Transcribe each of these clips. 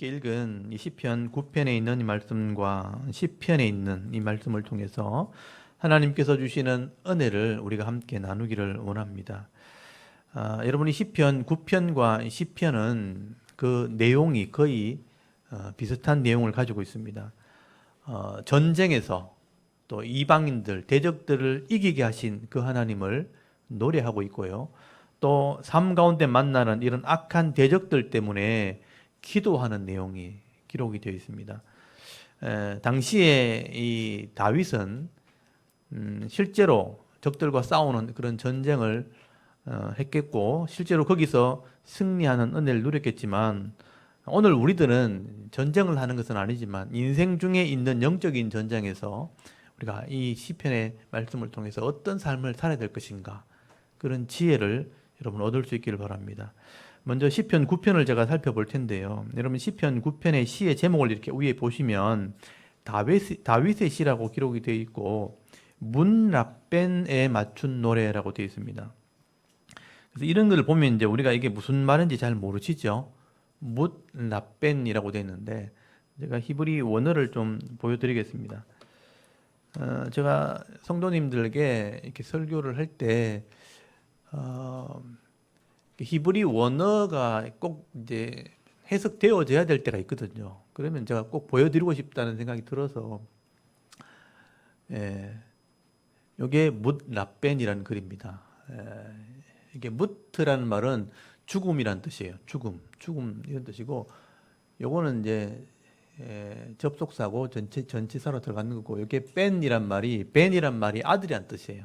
함께 읽은 이 시편 9편에 있는 이 말씀과 시편에 있는 이 말씀을 통해서 하나님께서 주시는 은혜를 우리가 함께 나누기를 원합니다. 여러분이 시편 9편과 시편은 그 내용이 거의 비슷한 내용을 가지고 있습니다. 전쟁에서 또 이방인들, 대적들을 이기게 하신 그 하나님을 노래하고 있고요. 또 삶 가운데 만나는 이런 악한 대적들 때문에 기도하는 내용이 기록이 되어 있습니다. 당시에 이 다윗은 실제로 적들과 싸우는 그런 전쟁을 했겠고 실제로 거기서 승리하는 은혜를 누렸겠지만 오늘 우리들은 전쟁을 하는 것은 아니지만 인생 중에 있는 영적인 전쟁에서 우리가 이 시편의 말씀을 통해서 어떤 삶을 살아야 될 것인가 그런 지혜를 여러분 얻을 수 있기를 바랍니다. 먼저 시편 9편을 제가 살펴볼 텐데요. 여러분 시편 9편의 시의 제목을 이렇게 위에 보시면 다윗의 시라고 기록이 되어 있고 문라벤에 맞춘 노래라고 되어 있습니다. 그래서 이런 걸 보면 이제 우리가 이게 무슨 말인지 잘 모르시죠? 문라벤이라고 되어 있는데 제가 히브리 원어를 좀 보여드리겠습니다. 제가 성도님들에게 이렇게 설교를 할 때 히브리 원어가 꼭 이제 해석되어져야 될 때가 있거든요. 그러면 제가 꼭 보여드리고 싶다는 생각이 들어서 이게 뭇라벤이라는 글입니다. 이게 무트라는 말은 죽음이란 뜻이에요. 죽음 이런 뜻이고, 요거는 이제 접속사고 전치사로 들어가는 거고, 이게 벤이란 말이 아들이란 뜻이에요.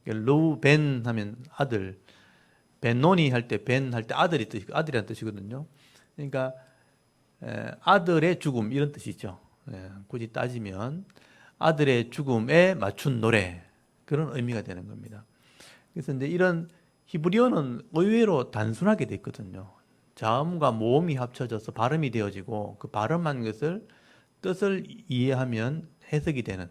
루벤 하면 아들, 벤노니 할 때 아들이란 뜻이거든요. 그러니까 아들의 죽음 이런 뜻이죠. 굳이 따지면 아들의 죽음에 맞춘 노래 그런 의미가 되는 겁니다. 그래서 이제 이런 히브리어는 의외로 단순하게 돼 있거든요. 자음과 모음이 합쳐져서 발음이 되어지고 그 발음한 것을 뜻을 이해하면 해석이 되는.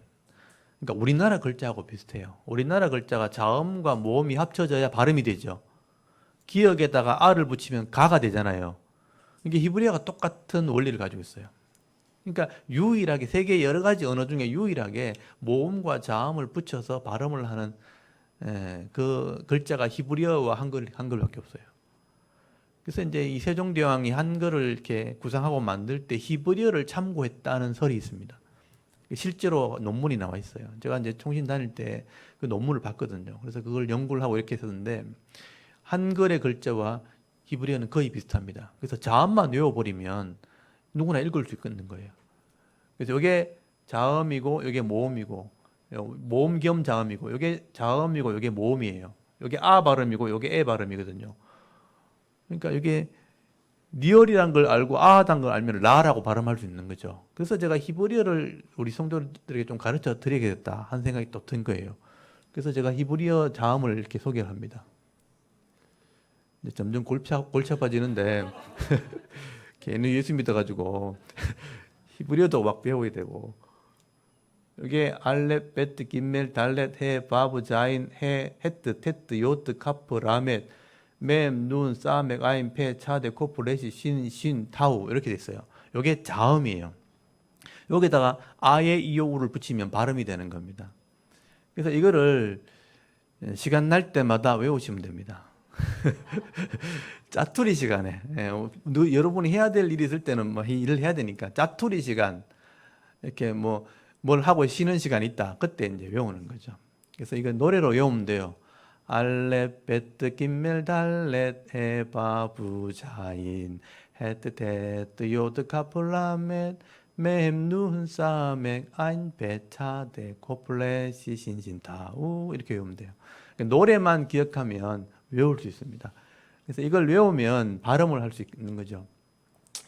그러니까 우리나라 글자하고 비슷해요. 우리나라 글자가 자음과 모음이 합쳐져야 발음이 되죠. 기역에다가 아를 붙이면 가가 되잖아요. 이게 히브리어가 똑같은 원리를 가지고 있어요. 그러니까 유일하게 세계 여러 가지 언어 중에 유일하게 모음과 자음을 붙여서 발음을 하는 그 글자가 히브리어와 한글밖에 없어요. 그래서 이제 이 세종대왕이 한글을 이렇게 구상하고 만들 때 히브리어를 참고했다는 설이 있습니다. 실제로 논문이 나와 있어요. 제가 이제 총신 다닐 때 그 논문을 봤거든요. 그래서 그걸 연구를 하고 이렇게 했었는데 한글의 글자와 히브리어는 거의 비슷합니다. 그래서 자음만 외워버리면 누구나 읽을 수 있는 거예요. 그래서 이게 자음이고 이게 모음이고 모음 겸 자음이고 이게 자음이고 이게 모음이에요. 이게 아 발음이고 이게 에 발음이거든요. 그러니까 이게 리얼이란 걸 알고 아하단 걸 알면 라라고 발음할 수 있는 거죠. 그래서 제가 히브리어를 우리 성도들에게 좀 가르쳐 드려야겠다 한 생각이 또 든 거예요. 그래서 제가 히브리어 자음을 이렇게 소개를 합니다. 이제 점점 골치 아파지는데 괜히 예수 믿어가지고 히브리어도 막 배우게 되고, 이게 알렙, 베트, 김멜, 달렛, 해, 바브, 자인, 해, 헤트, 테트, 요트, 카프, 라멧, 맴, 눈, 사멕, 아인, 페, 차데, 코프, 레시, 신, 타우 이렇게 돼 있어요. 이게 자음이에요. 여기다가 아예 이오우를 붙이면 발음이 되는 겁니다. 그래서 이거를 시간 날 때마다 외우시면 됩니다. 짜투리 시간에 여러분이 해야 될 일이 있을 때는 뭐 일을 해야 되니까 짜투리 시간 이렇게 뭐 뭘 하고 쉬는 시간이 있다. 그때 이제 외우는 거죠. 그래서 이거 노래로 외우면 돼요. 알렙 베트 김멜 달렛 헤바 부자인 헤트 테트 요트 카플라멧 맴 눈 사멕 아인 베차데 코플레시 신신타우 이렇게 외우면 돼요. 그러니까 노래만 기억하면 외울 수 있습니다. 그래서 이걸 외우면 발음을 할 수 있는 거죠.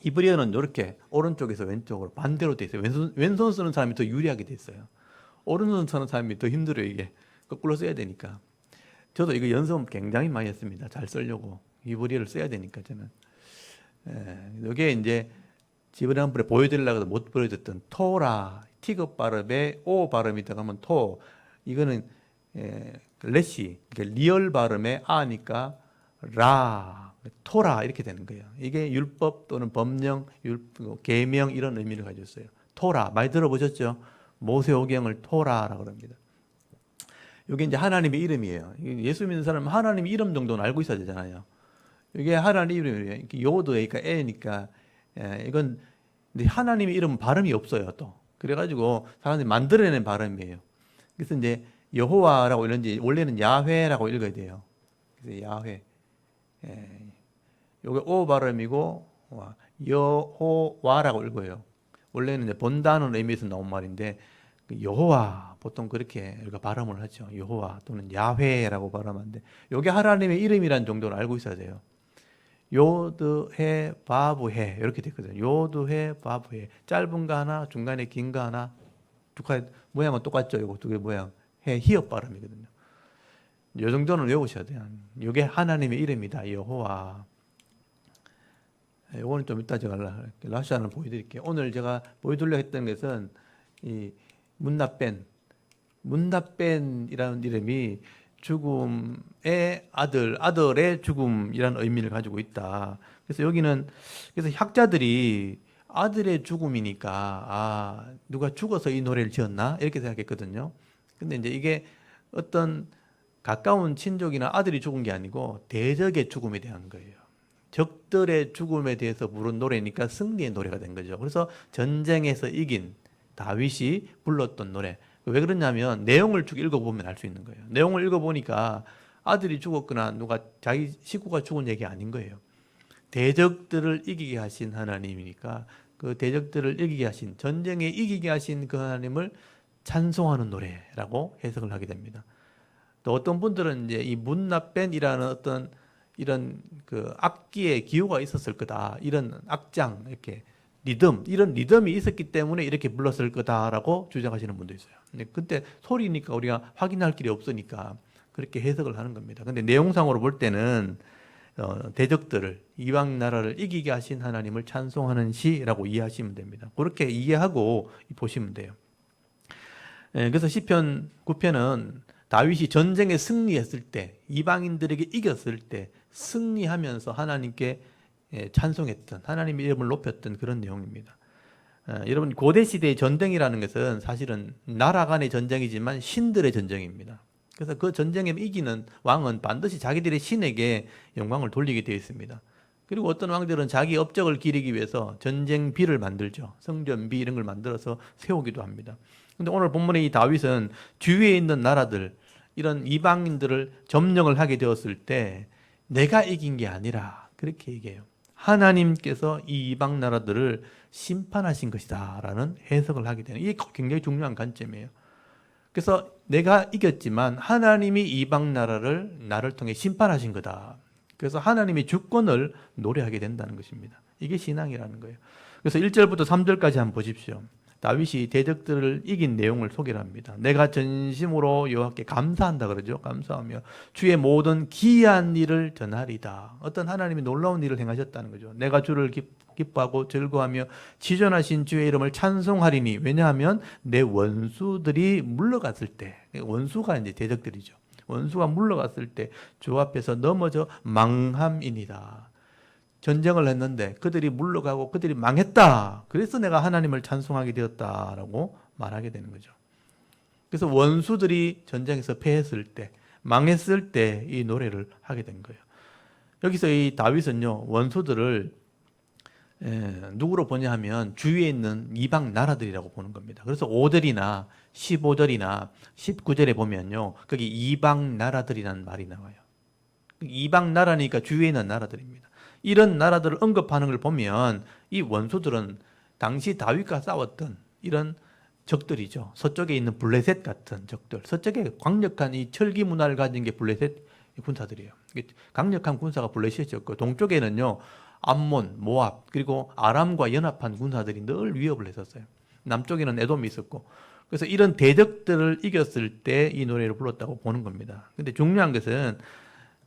히브리어는 이렇게 오른쪽에서 왼쪽으로 반대로 돼 있어요. 왼손 쓰는 사람이 더 유리하게 돼 있어요. 오른손 쓰는 사람이 더 힘들어요. 이게 거꾸로 써야 되니까. 저도 이거 연습 굉장히 많이 했습니다. 잘 쓰려고. 히브리어를 써야 되니까 저는. 이게 이제 지난번에 보여드리려고 해도 못 보여줬던 토라, 티귿 발음에 오 발음이 들어가면 토. 이거는 레시, 그러니까 리얼 발음에 아니까 토라 이렇게 되는 거예요. 이게 율법 또는 법령, 계명 이런 의미를 가지고 있어요. 토라 많이 들어보셨죠? 모세오경을 토라라고 합니다. 이게 이제 하나님의 이름이에요. 예수 믿는 사람은 하나님 이름 정도는 알고 있어야 되잖아요. 이게 하나님 이름이에요. 요드니까 에니까 이건 근데 하나님의 이름은 발음이 없어요. 또 그래가지고 사람들이 만들어낸 발음이에요. 그래서 이제 여호와라고 이런지 원래는 야훼라고 읽어야 돼요. 그래서 야훼. 요게 오 발음이고 여호와라고 읽어요. 원래는 이제 본다는 의미에서 나온 말인데 여호와 보통 그렇게 우리가 발음을 하죠. 여호와 또는 야훼라고 발음하는데 요게 하나님의 이름이란 정도는 알고 있어야 돼요. 요드해 바브해 이렇게 됐거든요. 요드해 바브해 짧은 거 하나 중간에 긴 거 하나 두 가지 모양은 똑같죠. 요거 두 개 모양 해 히읗 발음이거든요. 요 정도는 외우셔야 돼요. 요게 하나님의 이름이다. 여호와. 요거는 좀 이따 제가 라시아를 보여드릴게요. 오늘 제가 보여드리려 했던 것은 이 문나벤이라는 이름이 죽음의 아들의 죽음이라는 의미를 가지고 있다. 그래서 여기는 그래서 학자들이 아들의 죽음이니까 누가 죽어서 이 노래를 지었나 이렇게 생각했거든요. 근데 이제 이게 어떤 가까운 친족이나 아들이 죽은 게 아니고 대적의 죽음에 대한 거예요. 적들의 죽음에 대해서 부른 노래니까 승리의 노래가 된 거죠. 그래서 전쟁에서 이긴 다윗이 불렀던 노래. 왜 그러냐면 내용을 쭉 읽어보면 알 수 있는 거예요. 내용을 읽어보니까 아들이 죽었거나 누가 자기 식구가 죽은 얘기 아닌 거예요. 대적들을 이기게 하신 하나님이니까 그 대적들을 이기게 하신 전쟁에 이기게 하신 그 하나님을 찬송하는 노래라고 해석을 하게 됩니다. 또 어떤 분들은 이제 이 문나벤이라는 어떤 이런 그 악기의 기호가 있었을 거다. 이런 악장 이렇게 이런 리듬이 있었기 때문에 이렇게 불렀을 거다라고 주장하시는 분도 있어요. 근데 그때 소리니까 우리가 확인할 길이 없으니까 그렇게 해석을 하는 겁니다. 근데 내용상으로 볼 때는 대적들을 이방 나라를 이기게 하신 하나님을 찬송하는 시라고 이해하시면 됩니다. 그렇게 이해하고 보시면 돼요. 그래서 시편 9편은 다윗이 전쟁에 승리했을 때 이방인들에게 이겼을 때 승리하면서 하나님께 찬송했던 하나님의 이름을 높였던 그런 내용입니다. 여러분 고대 시대의 전쟁이라는 것은 사실은 나라 간의 전쟁이지만 신들의 전쟁입니다. 그래서 그 전쟁에 이기는 왕은 반드시 자기들의 신에게 영광을 돌리게 되어 있습니다. 그리고 어떤 왕들은 자기 업적을 기리기 위해서 전쟁비를 만들죠. 성전비 이런 걸 만들어서 세우기도 합니다. 근데 오늘 본문의 이 다윗은 주위에 있는 나라들 이런 이방인들을 점령을 하게 되었을 때 내가 이긴 게 아니라 그렇게 얘기해요. 하나님께서 이 이방 나라들을 심판하신 것이다 라는 해석을 하게 되는 이게 굉장히 중요한 관점이에요. 그래서 내가 이겼지만 하나님이 이방 나라를 나를 통해 심판하신 거다. 그래서 하나님의 주권을 노래하게 된다는 것입니다. 이게 신앙이라는 거예요. 그래서 1절부터 3절까지 한번 보십시오. 다윗이 대적들을 이긴 내용을 소개를 합니다. 내가 전심으로 여호와께 감사한다 그러죠. 감사하며 주의 모든 기이한 일을 전하리다. 어떤 하나님이 놀라운 일을 행하셨다는 거죠. 내가 주를 기뻐하고 즐거워하며 지존하신 주의 이름을 찬송하리니 왜냐하면 내 원수들이 물러갔을 때 원수가 이제 대적들이죠. 원수가 물러갔을 때 주 앞에서 넘어져 망함이니다. 전쟁을 했는데 그들이 물러가고 그들이 망했다. 그래서 내가 하나님을 찬송하게 되었다라고 말하게 되는 거죠. 그래서 원수들이 전쟁에서 패했을 때, 망했을 때 이 노래를 하게 된 거예요. 여기서 이 다윗은요, 원수들을 누구로 보냐 하면 주위에 있는 이방 나라들이라고 보는 겁니다. 그래서 5절이나 15절이나 19절에 보면요, 거기 이방 나라들이라는 말이 나와요. 이방 나라니까 주위에 있는 나라들입니다. 이런 나라들을 언급하는 걸 보면 이 원수들은 당시 다윗과 싸웠던 이런 적들이죠. 서쪽에 있는 블레셋 같은 적들. 서쪽에 강력한 이 철기 문화를 가진 게 블레셋 군사들이에요. 강력한 군사가 블레셋이었고 동쪽에는요. 암몬, 모압 그리고 아람과 연합한 군사들이 늘 위협을 했었어요. 남쪽에는 에돔이 있었고 그래서 이런 대적들을 이겼을 때 이 노래를 불렀다고 보는 겁니다. 근데 중요한 것은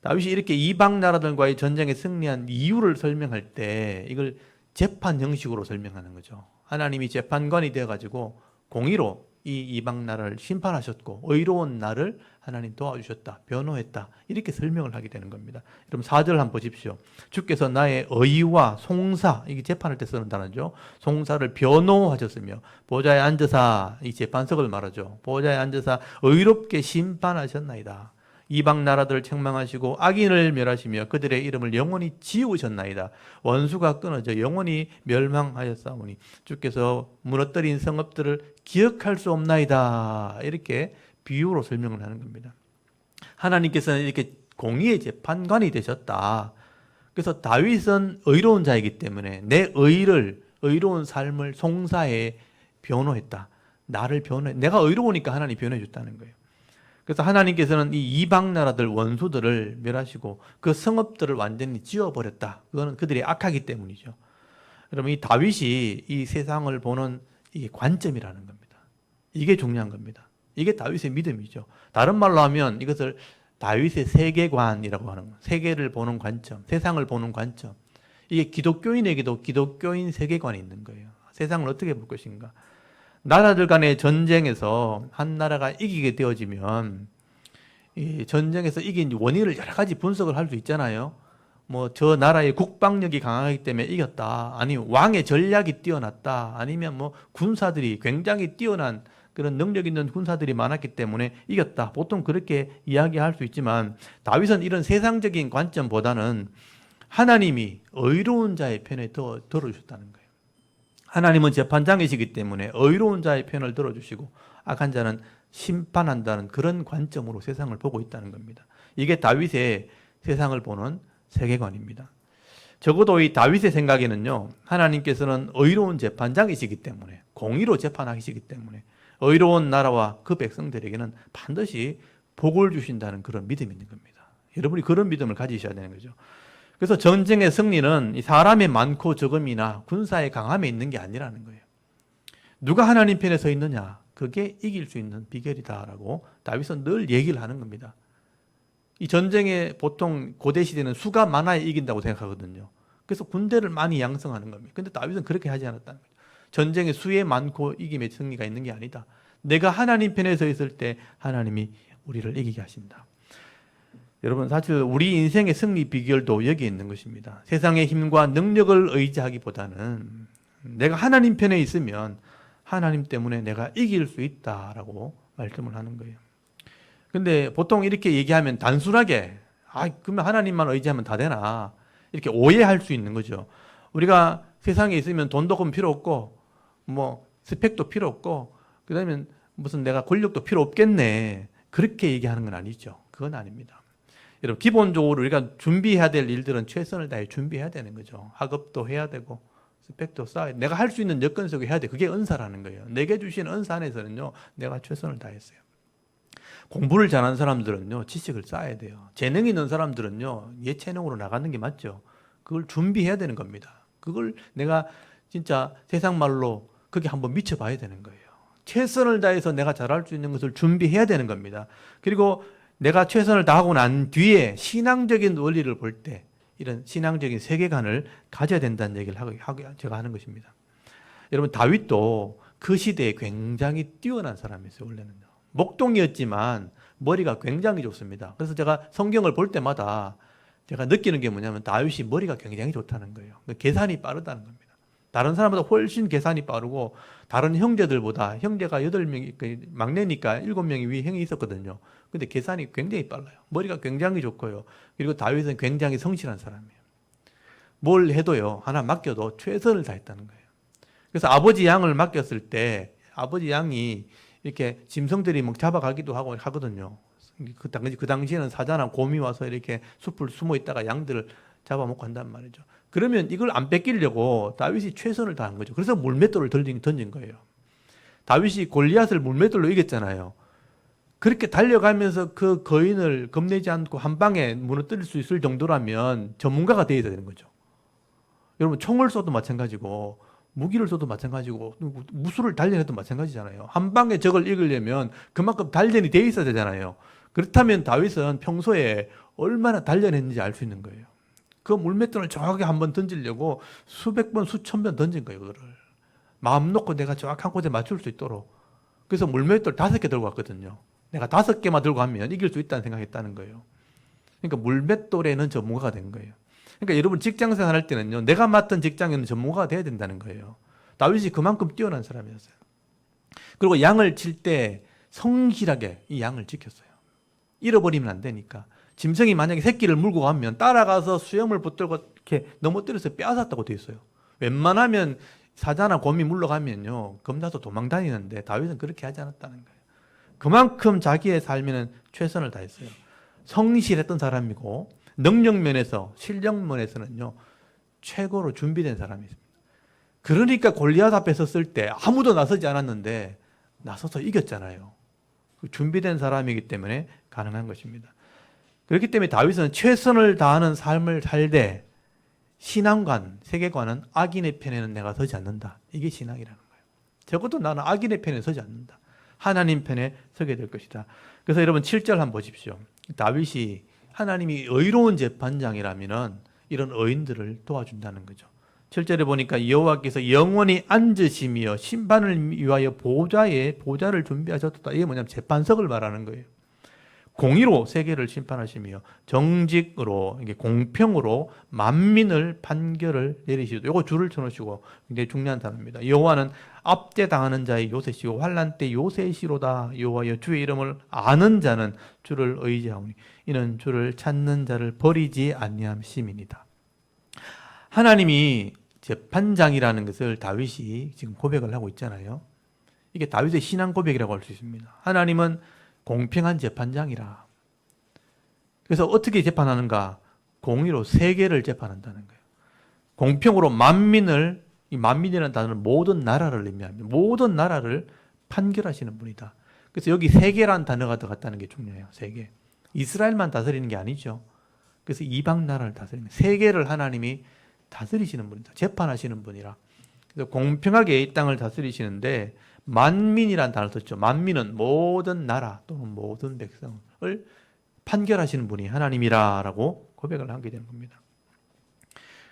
다윗이 이렇게 이방 나라들과의 전쟁에 승리한 이유를 설명할 때 이걸 재판 형식으로 설명하는 거죠. 하나님이 재판관이 되어가지고 공의로 이 이방 나라를 심판하셨고 의로운 나를 하나님 도와주셨다, 변호했다, 이렇게 설명을 하게 되는 겁니다. 여러분 4절 한번 보십시오. 주께서 나의 의와 송사, 이게 재판할 때 쓰는 단어죠. 송사를 변호하셨으며 보좌에 앉으사, 이 재판석을 말하죠. 보좌에 앉으사 의롭게 심판하셨나이다. 이방 나라들을 책망하시고 악인을 멸하시며 그들의 이름을 영원히 지우셨나이다. 원수가 끊어져 영원히 멸망하였사오니 주께서 무너뜨린 성읍들을 기억할 수 없나이다. 이렇게 비유로 설명을 하는 겁니다. 하나님께서는 이렇게 공의의 재판관이 되셨다. 그래서 다윗은 의로운 자이기 때문에 내 의로운 삶을 송사해 변호했다. 나를 변호해. 내가 의로우니까 하나님이 변호해 줬다는 거예요. 그래서 하나님께서는 이 이방 나라들 원수들을 멸하시고 그 성읍들을 완전히 지워버렸다. 그거는 그들이 악하기 때문이죠. 여러분 이 다윗이 이 세상을 보는 이게 관점이라는 겁니다. 이게 중요한 겁니다. 이게 다윗의 믿음이죠. 다른 말로 하면 이것을 다윗의 세계관이라고 하는 거예요. 세계를 보는 관점, 세상을 보는 관점. 이게 기독교인에게도 기독교인 세계관이 있는 거예요. 세상을 어떻게 볼 것인가. 나라들 간의 전쟁에서 한 나라가 이기게 되어지면 이 전쟁에서 이긴 원인을 여러 가지 분석을 할 수 있잖아요. 뭐 저 나라의 국방력이 강하기 때문에 이겼다. 아니면 왕의 전략이 뛰어났다. 아니면 뭐 군사들이 굉장히 뛰어난 그런 능력 있는 군사들이 많았기 때문에 이겼다. 보통 그렇게 이야기할 수 있지만 다윗은 이런 세상적인 관점보다는 하나님이 의로운 자의 편에 더 들어주셨다는 거예요. 하나님은 재판장이시기 때문에 의로운 자의 편을 들어주시고 악한 자는 심판한다는 그런 관점으로 세상을 보고 있다는 겁니다. 이게 다윗의 세상을 보는 세계관입니다. 적어도 이 다윗의 생각에는요, 하나님께서는 의로운 재판장이시기 때문에, 공의로 재판하시기 때문에 의로운 나라와 그 백성들에게는 반드시 복을 주신다는 그런 믿음이 있는 겁니다. 여러분이 그런 믿음을 가지셔야 되는 거죠. 그래서 전쟁의 승리는 사람의 많고 적음이나 군사의 강함에 있는 게 아니라는 거예요. 누가 하나님 편에 서 있느냐, 그게 이길 수 있는 비결이다라고 다윗은 늘 얘기를 하는 겁니다. 이 전쟁에 보통 고대 시대는 수가 많아야 이긴다고 생각하거든요. 그래서 군대를 많이 양성하는 겁니다. 근데 다윗은 그렇게 하지 않았다는 거죠. 전쟁에 수에 많고 이김에 승리가 있는 게 아니다. 내가 하나님 편에 서 있을 때 하나님이 우리를 이기게 하신다. 여러분 사실 우리 인생의 승리 비결도 여기에 있는 것입니다. 세상의 힘과 능력을 의지하기보다는 내가 하나님 편에 있으면 하나님 때문에 내가 이길 수 있다라고 말씀을 하는 거예요. 근데 보통 이렇게 얘기하면 단순하게 그러면 하나님만 의지하면 다 되나 이렇게 오해할 수 있는 거죠. 우리가 세상에 있으면 돈도 그럼 필요 없고 뭐 스펙도 필요 없고 그다음에 무슨 내가 권력도 필요 없겠네 그렇게 얘기하는 건 아니죠. 그건 아닙니다. 여러분 기본적으로 우리가 준비해야 될 일들은 최선을 다해 준비해야 되는 거죠. 학업도 해야 되고 스펙도 쌓아야 내가 할 수 있는 여건 속에 해야 돼. 그게 은사라는 거예요. 내게 주신 은사 안에서는요 내가 최선을 다했어요. 공부를 잘하는 사람들은요 지식을 쌓아야 돼요. 재능 있는 사람들은요 예체능으로 나가는 게 맞죠. 그걸 준비해야 되는 겁니다. 그걸 내가 진짜 세상 말로 그게 한번 미쳐봐야 되는 거예요. 최선을 다해서 내가 잘할 수 있는 것을 준비해야 되는 겁니다. 그리고 내가 최선을 다하고 난 뒤에 신앙적인 원리를 볼 때 이런 신앙적인 세계관을 가져야 된다는 얘기를 제가 하는 것입니다. 여러분 다윗도 그 시대에 굉장히 뛰어난 사람이었어요. 원래는요. 목동이었지만 머리가 굉장히 좋습니다. 그래서 제가 성경을 볼 때마다 제가 느끼는 게 뭐냐면 다윗이 머리가 굉장히 좋다는 거예요. 계산이 빠르다는 겁니다. 다른 사람보다 훨씬 계산이 빠르고 다른 형제들보다 형제가 8명이 막내니까 7명이 위에 형이 있었거든요. 근데 계산이 굉장히 빨라요. 머리가 굉장히 좋고요. 그리고 다윗은 굉장히 성실한 사람이에요. 뭘 해도요. 하나 맡겨도 최선을 다했다는 거예요. 그래서 아버지 양을 맡겼을 때 아버지 양이 이렇게 짐승들이 막 잡아가기도 하고 하거든요. 그 당시에는 사자나 곰이 와서 이렇게 숲을 숨어 있다가 양들을 잡아먹고 한단 말이죠. 그러면 이걸 안 뺏기려고 다윗이 최선을 다한 거죠. 그래서 물맷돌을 던진 거예요. 다윗이 골리앗을 물맷돌로 이겼잖아요. 그렇게 달려가면서 그 거인을 겁내지 않고 한 방에 무너뜨릴 수 있을 정도라면 전문가가 되어야 되는 거죠. 여러분 총을 쏘도 마찬가지고 무기를 쏘도 마찬가지고 무술을 단련해도 마찬가지잖아요. 한 방에 적을 이기려면 그만큼 단련이 돼 있어야 되잖아요. 그렇다면 다윗은 평소에 얼마나 단련했는지 알 수 있는 거예요. 그 물맷돌을 정확하게 한번 던지려고 수백 번, 수천 번 던진 거예요. 그거를 마음 놓고 내가 정확한 곳에 맞출 수 있도록 그래서 물맷돌 5개 들고 갔거든요. 내가 5개만 들고 가면 이길 수 있다는 생각했다는 거예요. 그러니까 물맷돌에는 전문가가 된 거예요. 그러니까 여러분 직장 생활할 때는요, 내가 맡은 직장에는 전문가가 돼야 된다는 거예요. 다윗이 그만큼 뛰어난 사람이었어요. 그리고 양을 칠 때 성실하게 이 양을 지켰어요. 잃어버리면 안 되니까. 짐승이 만약에 새끼를 물고 가면 따라가서 수염을 붙들고 이렇게 넘어뜨려서 빼앗았다고 되어 있어요. 웬만하면 사자나 곰이 물러가면요, 겁나서 도망 다니는데 다윗은 그렇게 하지 않았다는 거예요. 그만큼 자기의 삶에는 최선을 다했어요. 성실했던 사람이고 능력 면에서, 실력 면에서는요, 최고로 준비된 사람이었습니다. 그러니까 골리앗 앞에 섰을 때 아무도 나서지 않았는데 나서서 이겼잖아요. 준비된 사람이기 때문에 가능한 것입니다. 그렇기 때문에 다윗은 최선을 다하는 삶을 살되 신앙관, 세계관은 악인의 편에는 내가 서지 않는다. 이게 신앙이라는 거예요. 적어도 나는 악인의 편에 서지 않는다. 하나님 편에 서게 될 것이다. 그래서 여러분 7절 한번 보십시오. 다윗이 하나님이 의로운 재판장이라면 이런 의인들을 도와준다는 거죠. 7절에 보니까 여호와께서 영원히 앉으시며 심판을 위하여 보좌를 준비하셨다. 이게 뭐냐면 재판석을 말하는 거예요. 공의로 세계를 심판하시며 정직으로, 이게 공평으로 만민을 판결을 내리시도. 이거 줄을 쳐놓으시고 굉장히 중요한 단어입니다. 여호와는 압제당하는 자의 요새시고 환난 때 요새시로다. 여호와여 주의 이름을 아는 자는 주를 의지하오니 이는 주를 찾는 자를 버리지 아니함심이니이다. 하나님이 재판장이라는 것을 다윗이 지금 고백을 하고 있잖아요. 이게 다윗의 신앙 고백이라고 할 수 있습니다. 하나님은 공평한 재판장이라. 그래서 어떻게 재판하는가? 공의로 세계를 재판한다는 거예요. 공평으로 만민을, 이 만민이라는 단어는 모든 나라를 의미합니다. 모든 나라를 판결하시는 분이다. 그래서 여기 세계라는 단어가 들어갔다는 게 중요해요. 세계. 이스라엘만 다스리는 게 아니죠. 그래서 이방 나라를 다스리는, 세계를 하나님이 다스리시는 분이다. 재판하시는 분이라. 그래서 공평하게 이 땅을 다스리시는데 만민이라는 단어를 썼죠. 만민은 모든 나라 또는 모든 백성을 판결하시는 분이 하나님이라고 고백을 하게 되는 겁니다.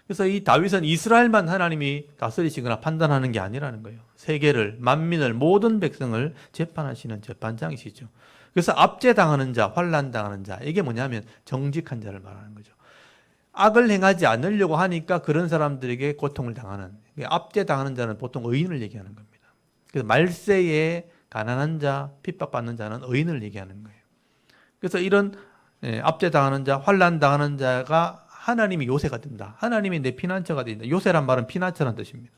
그래서 이 다윗은 이스라엘만 하나님이 다스리시거나 판단하는 게 아니라는 거예요. 세계를, 만민을, 모든 백성을 재판하시는 재판장이시죠. 그래서 압제당하는 자, 환난당하는 자, 이게 뭐냐면 정직한 자를 말하는 거죠. 악을 행하지 않으려고 하니까 그런 사람들에게 고통을 당하는, 압제당하는 자는 보통 의인을 얘기하는 겁니다. 그래서 말세에 가난한 자, 핍박받는 자는 의인을 얘기하는 거예요. 그래서 이런 압제당하는 자, 환난당하는 자가 하나님이 요새가 된다. 하나님이 내 피난처가 된다. 요새란 말은 피난처라는 뜻입니다.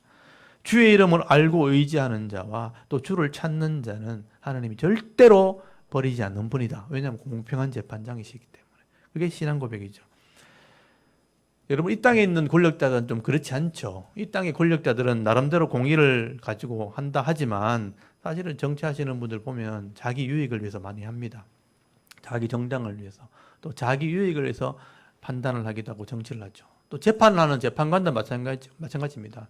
주의 이름을 알고 의지하는 자와 또 주를 찾는 자는 하나님이 절대로 버리지 않는 분이다. 왜냐하면 공평한 재판장이시기 때문에. 그게 신앙 고백이죠. 여러분, 이 땅에 있는 권력자들은 좀 그렇지 않죠. 이 땅의 권력자들은 나름대로 공의를 가지고 한다 하지만 사실은 정치하시는 분들 보면 자기 유익을 위해서 많이 합니다. 자기 정당을 위해서, 또 자기 유익을 위해서 판단을 하기도 하고 정치를 하죠. 또 재판을 하는 재판관도 마찬가지입니다.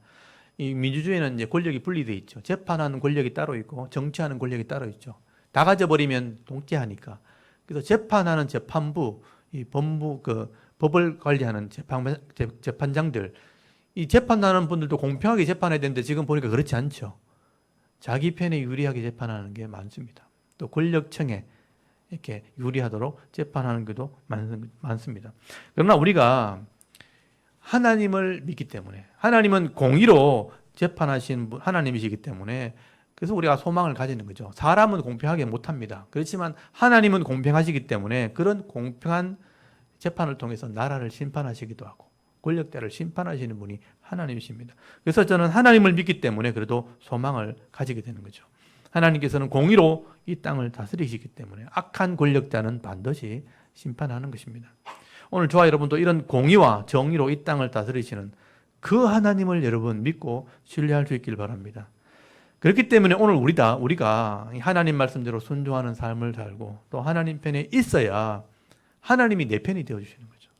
이 민주주의는 이제 권력이 분리되어 있죠. 재판하는 권력이 따로 있고 정치하는 권력이 따로 있죠. 다 가져버리면 동체하니까. 그래서 재판하는 재판부, 이 법무, 법을 관리하는 재판장들, 이 재판하는 분들도 공평하게 재판해야 되는데 지금 보니까 그렇지 않죠. 자기 편에 유리하게 재판하는 게 많습니다. 또 권력층에 이렇게 유리하도록 재판하는 것도 많습니다. 그러나 우리가 하나님을 믿기 때문에, 하나님은 공의로 재판하신 분, 하나님이시기 때문에, 그래서 우리가 소망을 가지는 거죠. 사람은 공평하게 못합니다. 그렇지만 하나님은 공평하시기 때문에 그런 공평한 재판을 통해서 나라를 심판하시기도 하고 권력자를 심판하시는 분이 하나님이십니다. 그래서 저는 하나님을 믿기 때문에 그래도 소망을 가지게 되는 거죠. 하나님께서는 공의로 이 땅을 다스리시기 때문에 악한 권력자는 반드시 심판하는 것입니다. 오늘 저와 여러분도 이런 공의와 정의로 이 땅을 다스리시는 그 하나님을 여러분 믿고 신뢰할 수 있길 바랍니다. 그렇기 때문에 오늘 우리가 하나님 말씀대로 순종하는 삶을 살고 또 하나님 편에 있어야 하나님이 내 편이 되어주시는 거죠.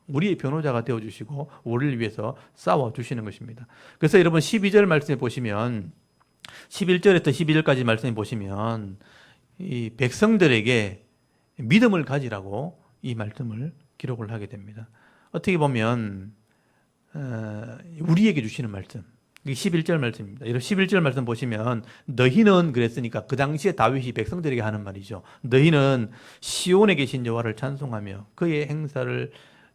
우리의 변호자가 되어주시고 우리를 위해서 싸워주시는 것입니다. 그래서 여러분 12절 말씀에 보시면 11절부터 12절까지 말씀에 보시면 이 백성들에게 믿음을 가지라고 이 말씀을 기록을 하게 됩니다. 어떻게 보면 우리에게 주시는 말씀, 이게 11절 말씀입니다. 여러분 11절 말씀 보시면 너희는 그랬으니까 그 당시에 다윗이 백성들에게 하는 말이죠. 너희는 시온에 계신 여호와를 찬송하며 그의 행사를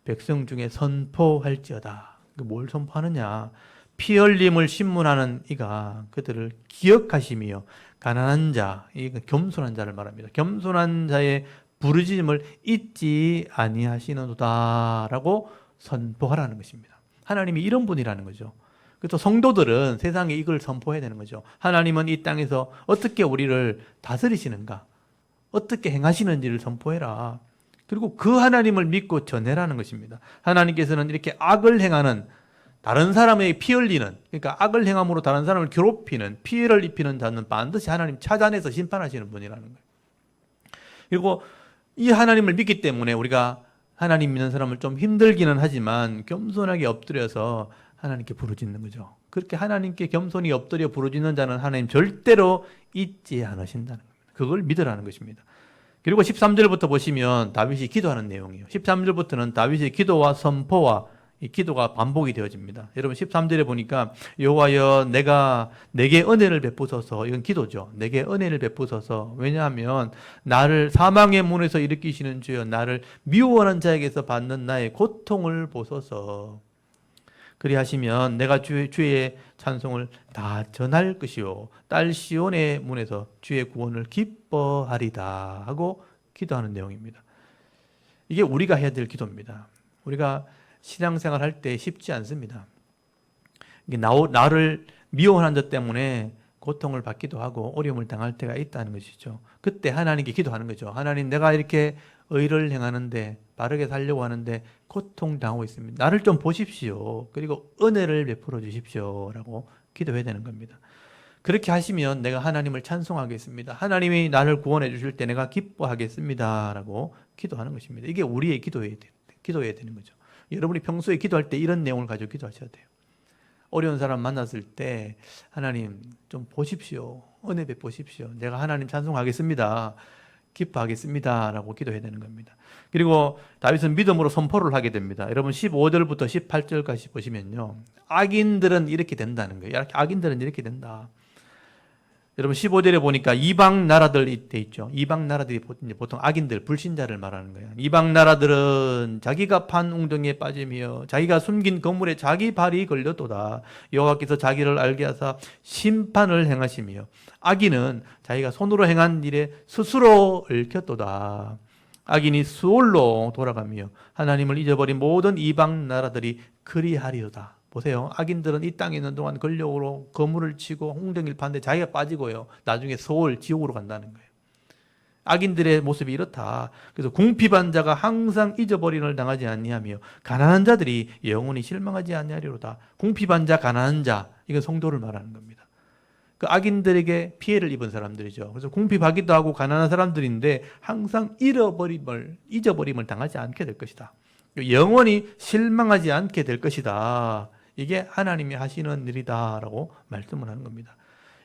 백성 중에 선포할지어다. 뭘 선포하느냐? 피 흘림을 신문하는 이가 그들을 기억하시며 가난한 자, 이 겸손한 자를 말합니다. 겸손한 자의 부르짖음을 잊지 아니하시는도다라고 선포하라는 것입니다. 하나님이 이런 분이라는 거죠. 그래서 성도들은 세상에 이걸 선포해야 되는 거죠. 하나님은 이 땅에서 어떻게 우리를 다스리시는가, 어떻게 행하시는지를 선포해라. 그리고 그 하나님을 믿고 전해라는 것입니다. 하나님께서는 이렇게 악을 행하는, 다른 사람에게 피 흘리는, 그러니까 악을 행함으로 다른 사람을 괴롭히는, 피해를 입히는 자는 반드시 하나님 찾아내서 심판하시는 분이라는 거예요. 그리고 이 하나님을 믿기 때문에 우리가 하나님 믿는 사람을 좀 힘들기는 하지만 겸손하게 엎드려서 하나님께 부르짖는 거죠. 그렇게 하나님께 겸손히 엎드려 부르짖는 자는 하나님 절대로 잊지 않으신다는 겁니다. 그걸 믿으라는 것입니다. 그리고 13절부터 보시면 다윗이 기도하는 내용이에요. 13절부터는 다윗의 기도와 선포와 이 기도가 반복이 되어집니다. 여러분 13절에 보니까 여호와여 내게 은혜를 베푸소서, 이건 기도죠. 내게 은혜를 베푸소서. 왜냐하면 나를 사망의 문에서 일으키시는 주여, 나를 미워하는 자에게서 받는 나의 고통을 보소서. 그리하시면 내가 주의 찬송을 다 전할 것이요 딸 시온의 문에서 주의 구원을 기뻐하리다 하고 기도하는 내용입니다. 이게 우리가 해야 될 기도입니다. 우리가 신앙생활 할 때 쉽지 않습니다. 나를 미워하는 자 때문에 고통을 받기도 하고 어려움을 당할 때가 있다는 것이죠. 그때 하나님께 기도하는 거죠. 하나님, 내가 이렇게 의를 행하는데, 바르게 살려고 하는데 고통당하고 있습니다. 나를 좀 보십시오. 그리고 은혜를 베풀어 주십시오 라고 기도해야 되는 겁니다. 그렇게 하시면 내가 하나님을 찬송하겠습니다. 하나님이 나를 구원해 주실 때 내가 기뻐하겠습니다 라고 기도하는 것입니다. 이게 우리의 기도해야 되는 거죠. 여러분이 평소에 기도할 때 이런 내용을 가지고 기도하셔야 돼요. 어려운 사람 만났을 때 하나님 좀 보십시오. 은혜 베푸십시오. 내가 하나님 찬송하겠습니다. 기뻐하겠습니다 라고 기도해야 되는 겁니다. 그리고 다윗은 믿음으로 선포를 하게 됩니다. 여러분 15절부터 18절까지 보시면요, 악인들은 이렇게 된다는 거예요. 악인들은 이렇게 된다. 여러분 15절에 보니까 이방 나라들 돼 있죠. 이방 나라들이 보통 악인들, 불신자를 말하는 거예요. 이방 나라들은 자기가 판 웅덩이에 빠지며 자기가 숨긴 거물에 자기 발이 걸렸도다. 여호와께서 자기를 알게 하사 심판을 행하시며 악인은 자기가 손으로 행한 일에 스스로 얽혔도다. 악인이 수올로 돌아가며 하나님을 잊어버린 모든 이방 나라들이 그리하리로다. 보세요. 악인들은 이 땅에 있는 동안 권력으로 거물을 치고 홍등일 파는데 자기가 빠지고요, 나중에 소울, 지옥으로 간다는 거예요. 악인들의 모습이 이렇다. 그래서 궁핍한 자가 항상 잊어버림을 당하지 아니하며 가난한 자들이 영원히 실망하지 아니하리로다. 궁핍한 자, 가난한 자, 이건 성도를 말하는 겁니다. 그 악인들에게 피해를 입은 사람들이죠. 그래서 궁핍하기도 하고 가난한 사람들인데 항상 잊어버림을 당하지 않게 될 것이다. 영원히 실망하지 않게 될 것이다. 이게 하나님이 하시는 일이다라고 말씀을 하는 겁니다.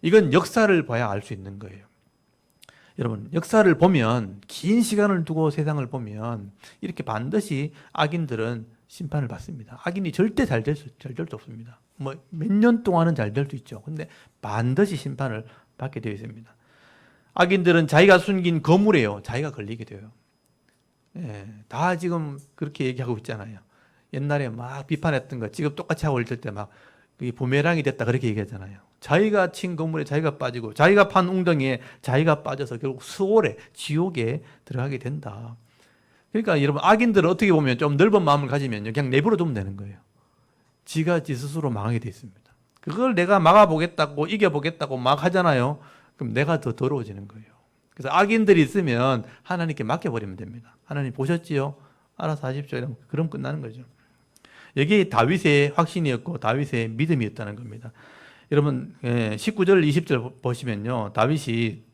이건 역사를 봐야 알 수 있는 거예요. 여러분, 역사를 보면, 긴 시간을 두고 세상을 보면 이렇게 반드시 악인들은 심판을 받습니다. 악인이 절대 잘 될 수 없습니다. 몇 년 동안은 잘 될 수 있죠. 근데 반드시 심판을 받게 되어 있습니다. 악인들은 자기가 숨긴 거물에요, 자기가 걸리게 돼요. 예, 다 지금 그렇게 얘기하고 있잖아요. 옛날에 막 비판했던 거 지금 똑같이 하고 있을 때 막 부메랑이 됐다 그렇게 얘기하잖아요. 자기가 친 건물에 자기가 빠지고 자기가 판 웅덩이에 자기가 빠져서 결국 수월에, 지옥에 들어가게 된다. 그러니까 여러분, 악인들은 어떻게 보면 좀 넓은 마음을 가지면 그냥 내버려 두면 되는 거예요. 지가 지 스스로 망하게 돼 있습니다. 그걸 내가 막아보겠다고, 이겨보겠다고 막 하잖아요. 그럼 내가 더 더러워지는 거예요. 그래서 악인들이 있으면 하나님께 맡겨버리면 됩니다. 하나님 보셨지요? 알아서 하십시오. 그럼 끝나는 거죠. 여기 다윗의 확신이었고 다윗의 믿음이었다는 겁니다. 여러분 19절 20절 보시면요, 다윗이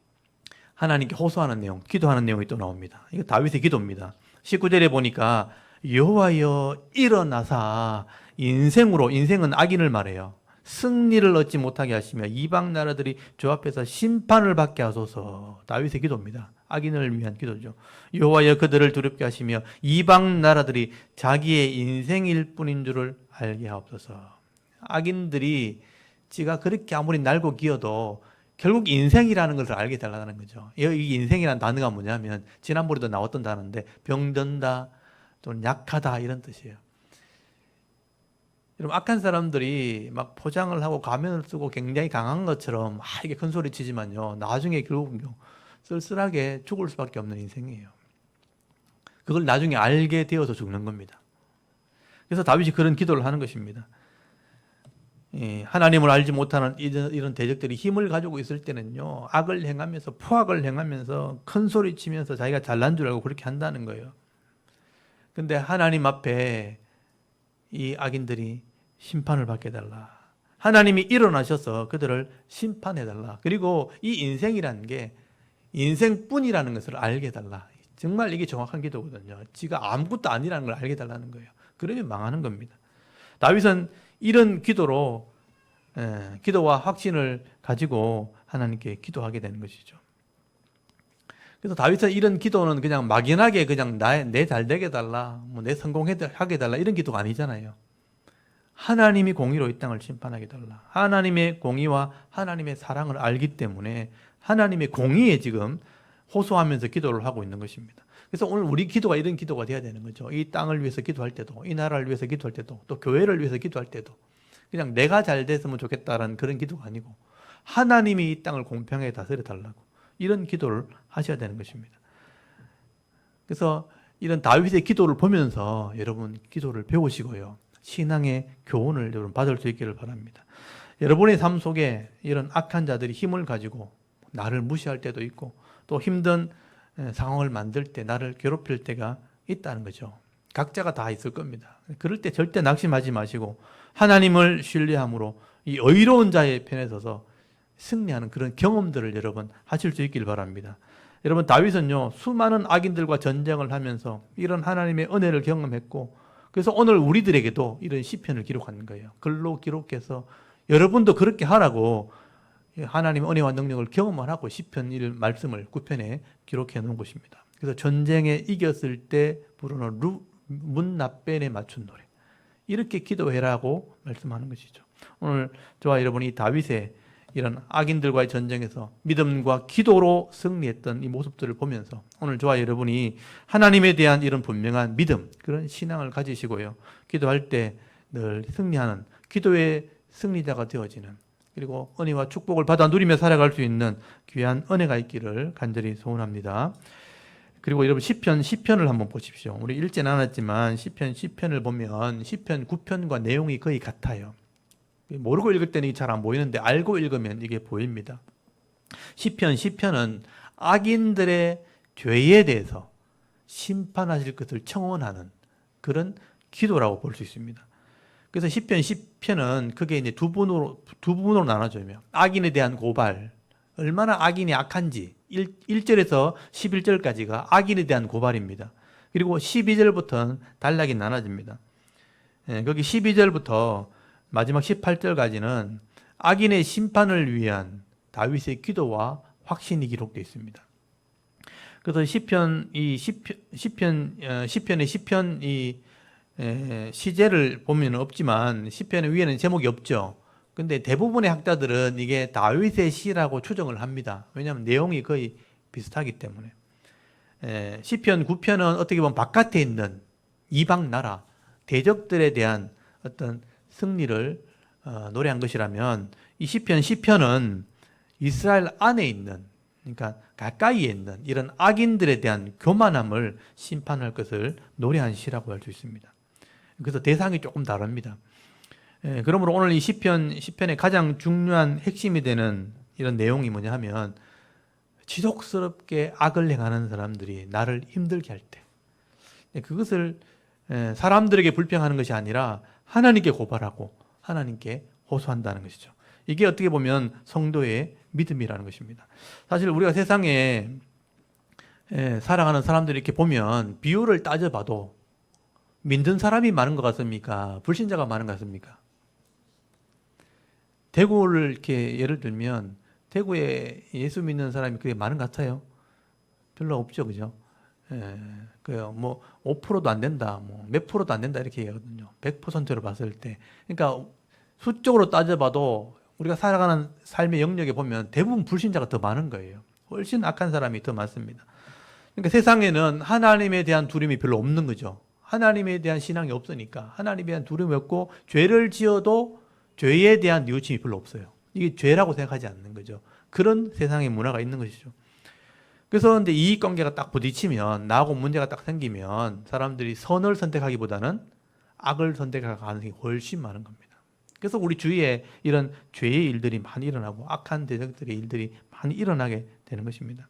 하나님께 호소하는 내용, 기도하는 내용이 또 나옵니다. 이거 다윗의 기도입니다. 19절에 보니까 여호와여 일어나사 인생은 악인을 말해요. 승리를 얻지 못하게 하시며 이방 나라들이 주 앞에서 심판을 받게 하소서. 다윗의 기도입니다. 악인을 위한 기도죠. 여호와여 그들을 두렵게 하시며 이방 나라들이 자기의 인생일 뿐인 줄을 알게 하옵소서. 악인들이 지가 그렇게 아무리 날고 기어도 결국 인생이라는 것을 알게 되려는 거죠. 이 인생이라는 단어가 뭐냐면 지난번에도 나왔던 단어인데 병든다 또는 약하다 이런 뜻이에요. 여러분 악한 사람들이 막 포장을 하고 가면을 쓰고 굉장히 강한 것처럼 이게 큰 소리 치지만요. 나중에 결국은요. 쓸쓸하게 죽을 수밖에 없는 인생이에요. 그걸 나중에 알게 되어서 죽는 겁니다. 그래서 다윗이 그런 기도를 하는 것입니다. 하나님을 알지 못하는 이런 대적들이 힘을 가지고 있을 때는요. 악을 행하면서 포악을 행하면서 큰 소리 치면서 자기가 잘난 줄 알고 그렇게 한다는 거예요. 근데 하나님 앞에 이 악인들이 심판을 받게 해달라. 하나님이 일어나셔서 그들을 심판해달라. 그리고 이 인생이라는 게 인생뿐이라는 것을 알게 해달라. 정말 이게 정확한 기도거든요. 지가 아무것도 아니라는 걸 알게 해달라는 거예요. 그러면 망하는 겁니다. 다윗은 이런 기도로 기도와 확신을 가지고 하나님께 기도하게 되는 것이죠. 그래서 다윗은 이런 기도는 그냥 막연하게 그냥 내 잘되게 해달라, 내 성공하게 해달라 이런 기도가 아니잖아요. 하나님이 공의로 이 땅을 심판하게 해달라. 하나님의 공의와 하나님의 사랑을 알기 때문에 하나님의 공의에 지금 호소하면서 기도를 하고 있는 것입니다. 그래서 오늘 우리 기도가 이런 기도가 돼야 되는 거죠. 이 땅을 위해서 기도할 때도, 이 나라를 위해서 기도할 때도, 또 교회를 위해서 기도할 때도 그냥 내가 잘 됐으면 좋겠다라는 그런 기도가 아니고 하나님이 이 땅을 공평하게 다스려 달라고 이런 기도를 하셔야 되는 것입니다. 그래서 이런 다윗의 기도를 보면서 여러분 기도를 배우시고요. 신앙의 교훈을 여러분 받을 수 있기를 바랍니다. 여러분의 삶 속에 이런 악한 자들이 힘을 가지고 나를 무시할 때도 있고 또 힘든 상황을 만들 때 나를 괴롭힐 때가 있다는 거죠. 각자가 다 있을 겁니다. 그럴 때 절대 낙심하지 마시고 하나님을 신뢰함으로 이 의로운 자의 편에 서서 승리하는 그런 경험들을 여러분 하실 수 있길 바랍니다. 여러분 다윗은요 수많은 악인들과 전쟁을 하면서 이런 하나님의 은혜를 경험했고 그래서 오늘 우리들에게도 이런 시편을 기록한 거예요. 글로 기록해서 여러분도 그렇게 하라고 하나님의 은혜와 능력을 경험을 하고 시편 1 말씀을 9편에 기록해 놓은 것입니다. 그래서 전쟁에 이겼을 때 부르는 문나벤에 맞춘 노래 이렇게 기도해라고 말씀하는 것이죠. 오늘 저와 여러분이 다윗의 이런 악인들과의 전쟁에서 믿음과 기도로 승리했던 이 모습들을 보면서 오늘 저와 여러분이 하나님에 대한 이런 분명한 믿음, 그런 신앙을 가지시고요. 기도할 때 늘 승리하는 기도의 승리자가 되어지는 그리고 은혜와 축복을 받아 누리며 살아갈 수 있는 귀한 은혜가 있기를 간절히 소원합니다. 그리고 여러분 시편을 한번 보십시오. 우리 읽지는 않았지만 시편을 보면 시편 9편과 내용이 거의 같아요. 모르고 읽을 때는 잘 안 보이는데 알고 읽으면 이게 보입니다. 시편은 악인들의 죄에 대해서 심판하실 것을 청원하는 그런 기도라고 볼 수 있습니다. 그래서 시편은 그게 이제 두 부분으로 나눠져요. 악인에 대한 고발, 얼마나 악인이 악한지 1절에서 11절까지가 악인에 대한 고발입니다. 그리고 12절부터는 단락이 나눠집니다. 거기 12절부터 마지막 18절까지는 악인의 심판을 위한 다윗의 기도와 확신이 기록되어 있습니다. 그래서 시편의 시제를 보면 없지만 시편의 위에는 제목이 없죠. 근데 대부분의 학자들은 이게 다윗의 시라고 추정을 합니다. 왜냐하면 내용이 거의 비슷하기 때문에. 시편 9편은 어떻게 보면 바깥에 있는 이방 나라, 대적들에 대한 어떤 승리를 노래한 것이라면 이 시편은 이스라엘 안에 있는 그러니까 가까이에 있는 이런 악인들에 대한 교만함을 심판할 것을 노래한 시라고 할 수 있습니다. 그래서 대상이 조금 다릅니다. 그러므로 오늘 이 시편의 가장 중요한 핵심이 되는 이런 내용이 뭐냐 하면 지속스럽게 악을 행하는 사람들이 나를 힘들게 할 때 그것을 사람들에게 불평하는 것이 아니라 하나님께 고발하고 하나님께 호소한다는 것이죠. 이게 어떻게 보면 성도의 믿음이라는 것입니다. 사실 우리가 세상에 살아가는 사람들이 이렇게 보면 비율을 따져봐도 믿는 사람이 많은 것 같습니까? 불신자가 많은 것 같습니까? 대구를 이렇게 예를 들면 대구에 예수 믿는 사람이 그게 많은 것 같아요? 별로 없죠, 그죠? 뭐 5%도 안 된다, 뭐 몇 프로도 안 된다 이렇게 얘기하거든요. 100%로 봤을 때, 그러니까 수적으로 따져봐도 우리가 살아가는 삶의 영역에 보면 대부분 불신자가 더 많은 거예요. 훨씬 악한 사람이 더 많습니다. 그러니까 세상에는 하나님에 대한 두려움이 별로 없는 거죠. 하나님에 대한 신앙이 없으니까 하나님에 대한 두려움이 없고 죄를 지어도 죄에 대한 뉘우침이 별로 없어요. 이게 죄라고 생각하지 않는 거죠. 그런 세상의 문화가 있는 것이죠. 그래서 근데 이익관계가 딱 부딪히면 나하고 문제가 딱 생기면 사람들이 선을 선택하기보다는 악을 선택할 가능성이 훨씬 많은 겁니다. 그래서 우리 주위에 이런 죄의 일들이 많이 일어나고 악한 대적들의 일들이 많이 일어나게 되는 것입니다.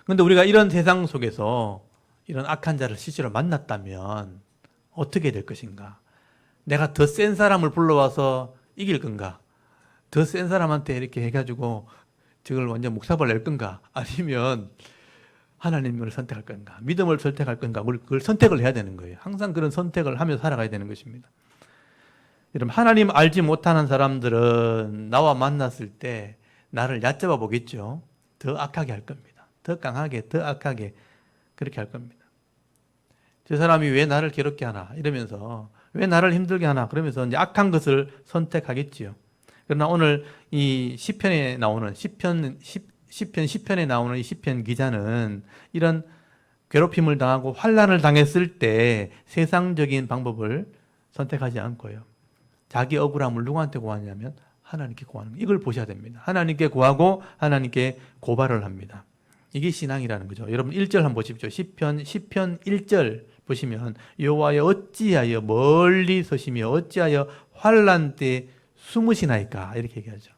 그런데 우리가 이런 세상 속에서 이런 악한 자를 실제로 만났다면 어떻게 될 것인가? 내가 더 센 사람을 불러와서 이길 건가? 더 센 사람한테 이렇게 해가지고 저걸 완전 목사발 낼 건가? 아니면 하나님을 선택할 건가? 믿음을 선택할 건가? 그걸 선택을 해야 되는 거예요. 항상 그런 선택을 하며 살아가야 되는 것입니다. 여러분, 하나님 알지 못하는 사람들은 나와 만났을 때 나를 얕잡아 보겠죠. 더 악하게 할 겁니다. 더 강하게, 더 악하게 그렇게 할 겁니다. 저 사람이 왜 나를 괴롭게 하나? 이러면서 왜 나를 힘들게 하나? 그러면서 이제 악한 것을 선택하겠지요. 그러나 오늘 이 시편에 나오는 시편 10편에 나오는 이 시편 기자는 이런 괴롭힘을 당하고 환난을 당했을 때 세상적인 방법을 선택하지 않고요. 자기 억울함을 누구한테 구하냐면 하나님께 구하는 거예요. 이걸 보셔야 됩니다. 하나님께 구하고 하나님께 고발을 합니다. 이게 신앙이라는 거죠. 여러분 1절 한번 보십시오. 시편 1절 보시면 여호와여 어찌하여 멀리 서시며 어찌하여 환난 때 숨으시나이까 이렇게 얘기하죠.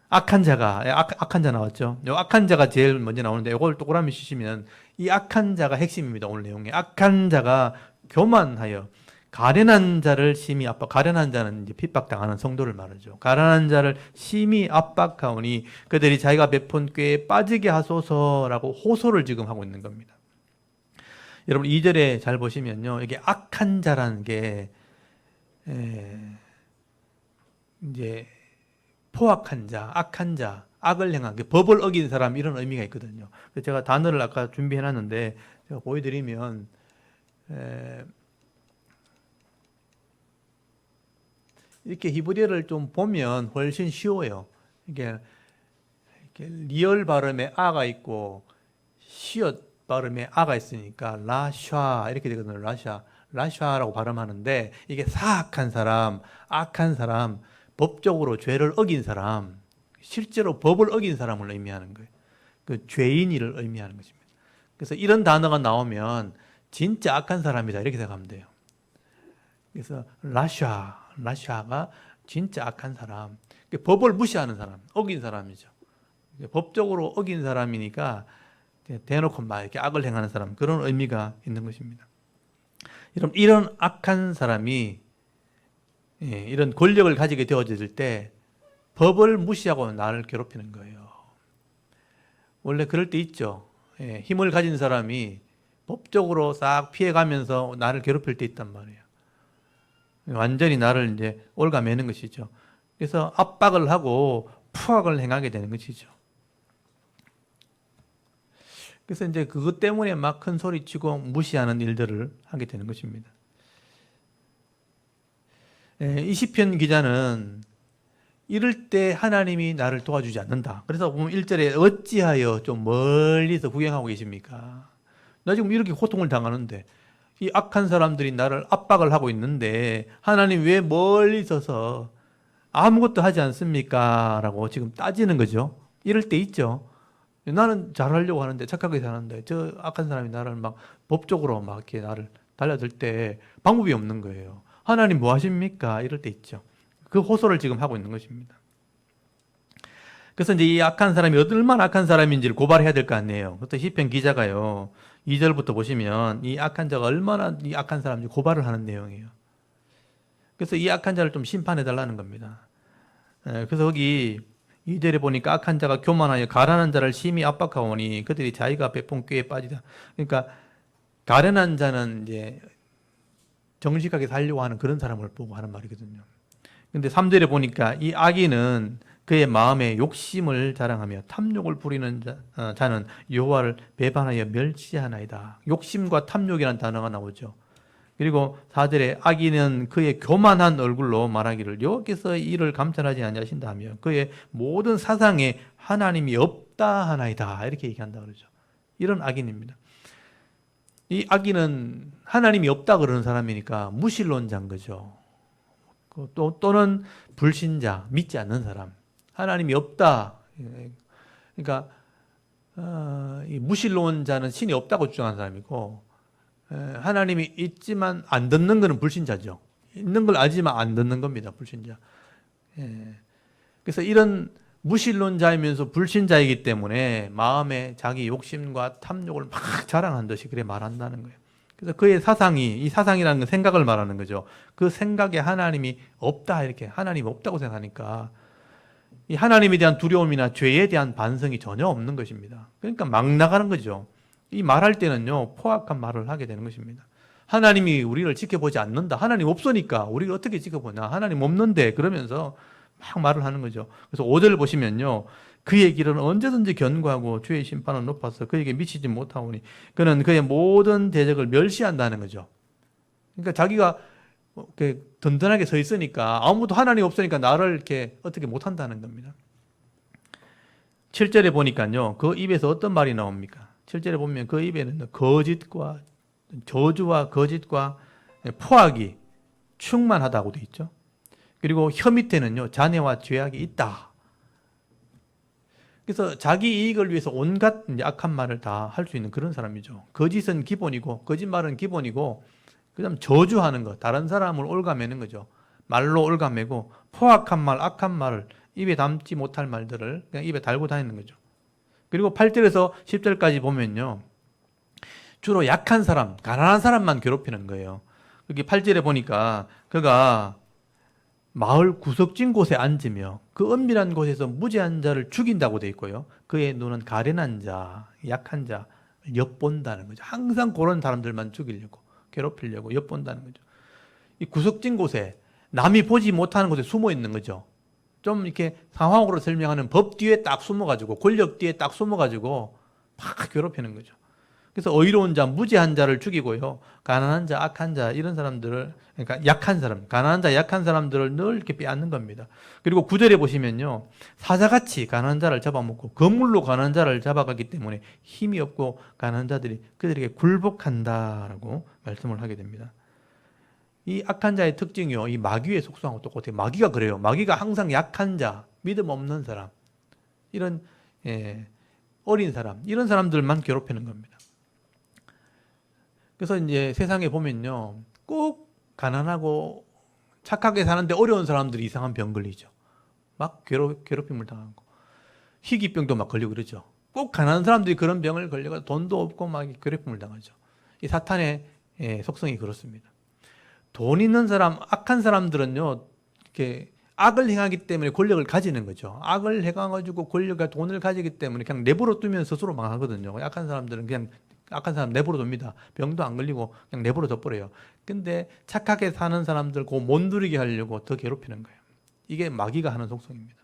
악한 자 나왔죠. 요 악한 자가 제일 먼저 나오는데 이걸 동그라미 치시면 이 악한 자가 핵심입니다. 오늘 내용에 악한 자가 교만하여 가련한 자를 심히 가련한 자는 이제 핍박당하는 성도를 말하죠. 가련한 자를 심히 압박하오니 그들이 자기가 베푼 꾀에 빠지게 하소서라고 호소를 지금 하고 있는 겁니다. 여러분 2절에 잘 보시면요, 이게 악한 자라는 게 이제 포악한 자, 악한 자, 악을 행한 게 법을 어긴 사람 이런 의미가 있거든요. 그래서 제가 단어를 아까 준비해놨는데 제가 보여드리면 이렇게 히브리어를 좀 보면 훨씬 쉬워요. 이게 리얼 발음에 아가 있고 시옷 발음에 아가 있으니까 라샤 이렇게 되거든요. 라샤라고 발음하는데 이게 사악한 사람, 악한 사람, 법적으로 죄를 어긴 사람, 실제로 법을 어긴 사람을 의미하는 거예요. 그 죄인이를 의미하는 것입니다. 그래서 이런 단어가 나오면 진짜 악한 사람이다 이렇게 생각하면 돼요. 그래서 라샤가 진짜 악한 사람, 법을 무시하는 사람, 어긴 사람이죠. 법적으로 어긴 사람이니까 대놓고 막 이렇게 악을 행하는 사람, 그런 의미가 있는 것입니다. 여러분, 이런 악한 사람이 이런 권력을 가지게 되어질 때 법을 무시하고 나를 괴롭히는 거예요. 원래 그럴 때 있죠. 힘을 가진 사람이 법적으로 싹 피해가면서 나를 괴롭힐 때 있단 말이에요. 완전히 나를 이제 올가매는 것이죠. 그래서 압박을 하고 포악을 행하게 되는 것이죠. 그래서 이제 그것 때문에 막 큰 소리치고 무시하는 일들을 하게 되는 것입니다. 이 시편 기자는 이럴 때 하나님이 나를 도와주지 않는다. 그래서 보면 1절에 어찌하여 좀 멀리서 구경하고 계십니까? 나 지금 이렇게 고통을 당하는데 이 악한 사람들이 나를 압박을 하고 있는데 하나님 왜 멀리 서서 아무것도 하지 않습니까? 라고 지금 따지는 거죠. 이럴 때 있죠. 나는 잘하려고 하는데 착하게 사는데 저 악한 사람이 나를 막 법적으로 막 이렇게 나를 달려들 때 방법이 없는 거예요. 하나님 뭐 하십니까? 이럴 때 있죠. 그 호소를 지금 하고 있는 것입니다. 그래서 이제 이 악한 사람이 얼마나 악한 사람인지를 고발해야 될 거 아니에요. 그것도 시편 기자가요. 2절부터 보시면 이 악한 자가 얼마나 이 악한 사람인지 고발을 하는 내용이에요. 그래서 이 악한 자를 좀 심판해 달라는 겁니다. 그래서 거기 2절에 보니까 악한 자가 교만하여 가련한 자를 심히 압박하오니 그들이 자기가 베푼 꾀에 빠지다. 그러니까 가련한 자는 이제 정직하게 살려고 하는 그런 사람을 보고 하는 말이거든요. 근데 3절에 보니까 이 악인은 그의 마음에 욕심을 자랑하며 탐욕을 부리는 자는 여호와를 배반하여 멸시하나이다. 욕심과 탐욕이라는 단어가 나오죠. 그리고 4절에 악인은 그의 교만한 얼굴로 말하기를 여호와께서 이를 감찰하지 아니하신다 하며 그의 모든 사상에 하나님이 없다 하나이다 이렇게 얘기한다 그러죠. 이런 악인입니다. 이 악인은 하나님이 없다 그러는 사람이니까 무신론자인 거죠. 또는 불신자, 믿지 않는 사람. 하나님이 없다. 그러니까 이 무신론자는 신이 없다고 주장하는 사람이고 하나님이 있지만 안 듣는 것은 불신자죠. 있는 걸 알지만 안 듣는 겁니다. 불신자. 그래서 이런 무신론자이면서 불신자이기 때문에 마음에 자기 욕심과 탐욕을 막 자랑한 듯이 그래 말한다는 거예요. 그래서 그의 사상이, 이 사상이라는 건 생각을 말하는 거죠. 그 생각에 하나님이 없다 이렇게 하나님이 없다고 생각하니까 이 하나님에 대한 두려움이나 죄에 대한 반성이 전혀 없는 것입니다. 그러니까 막 나가는 거죠. 이 말할 때는요 포악한 말을 하게 되는 것입니다. 하나님이 우리를 지켜보지 않는다. 하나님 없으니까 우리를 어떻게 지켜보냐. 하나님 없는데 그러면서 막 말을 하는 거죠. 그래서 5절을 보시면요. 그의 길은 언제든지 견고하고 주의 심판은 높아서 그에게 미치지 못하오니 그는 그의 모든 대적을 멸시한다는 거죠. 그러니까 자기가 이렇게 든든하게 서 있으니까 아무도 하나님 없으니까 나를 이렇게 어떻게 못한다는 겁니다. 7절에 보니까요. 그 입에서 어떤 말이 나옵니까? 7절에 보면 그 입에는 거짓과 저주와 거짓과 포악이 충만하다고 되어 있죠. 그리고 혀 밑에는요. 잔해와 죄악이 있다. 그래서 자기 이익을 위해서 온갖 악한 말을 다 할 수 있는 그런 사람이죠. 거짓은 기본이고 거짓말은 기본이고 그다음 저주하는 것, 다른 사람을 올가매는 거죠. 말로 올가매고 포악한 말, 악한 말을 입에 담지 못할 말들을 그냥 입에 달고 다니는 거죠. 그리고 8절에서 10절까지 보면요. 주로 약한 사람, 가난한 사람만 괴롭히는 거예요. 여기 8절에 보니까 그가 마을 구석진 곳에 앉으며 그 은밀한 곳에서 무죄한 자를 죽인다고 돼 있고요. 그의 눈은 가련한 자, 약한 자 엿본다는 거죠. 항상 그런 사람들만 죽이려고, 괴롭히려고 엿본다는 거죠. 이 구석진 곳에 남이 보지 못하는 곳에 숨어 있는 거죠. 좀 이렇게 상황으로 설명하는 법 뒤에 딱 숨어가지고 권력 뒤에 딱 숨어가지고 막 괴롭히는 거죠. 그래서 의로운 자, 무죄한 자를 죽이고요. 가난한 자, 악한 자 이런 사람들을 그러니까 약한 사람, 가난한 자, 약한 사람들을 늘 이렇게 빼앗는 겁니다. 그리고 9절에 보시면요. 사자같이 가난한 자를 잡아먹고 거물로 가난한 자를 잡아가기 때문에 힘이 없고 가난한 자들이 그들에게 굴복한다라고 말씀을 하게 됩니다. 이 악한 자의 특징이요. 이 마귀의 속성하고 똑같아요. 마귀가 그래요. 마귀가 항상 약한 자, 믿음 없는 사람, 이런 어린 사람, 이런 사람들만 괴롭히는 겁니다. 그래서 이제 세상에 보면요. 꼭 가난하고 착하게 사는데 어려운 사람들이 이상한 병 걸리죠. 막 괴롭힘을 당하고. 희귀병도 막 걸리고 그러죠. 꼭 가난한 사람들이 그런 병을 걸려서 돈도 없고 막 괴롭힘을 당하죠. 이 사탄의 속성이 그렇습니다. 돈 있는 사람, 악한 사람들은요, 이렇게 악을 행하기 때문에 권력을 가지는 거죠. 악을 해가지고 권력과 돈을 가지기 때문에 그냥 내버려 두면 스스로 망하거든요. 약한 사람들은 그냥 악한 사람 내버려 둡니다. 병도 안 걸리고 그냥 내버려 둬버려요. 근데 착하게 사는 사람들 그 못 누리게 하려고 더 괴롭히는 거예요. 이게 마귀가 하는 속성입니다.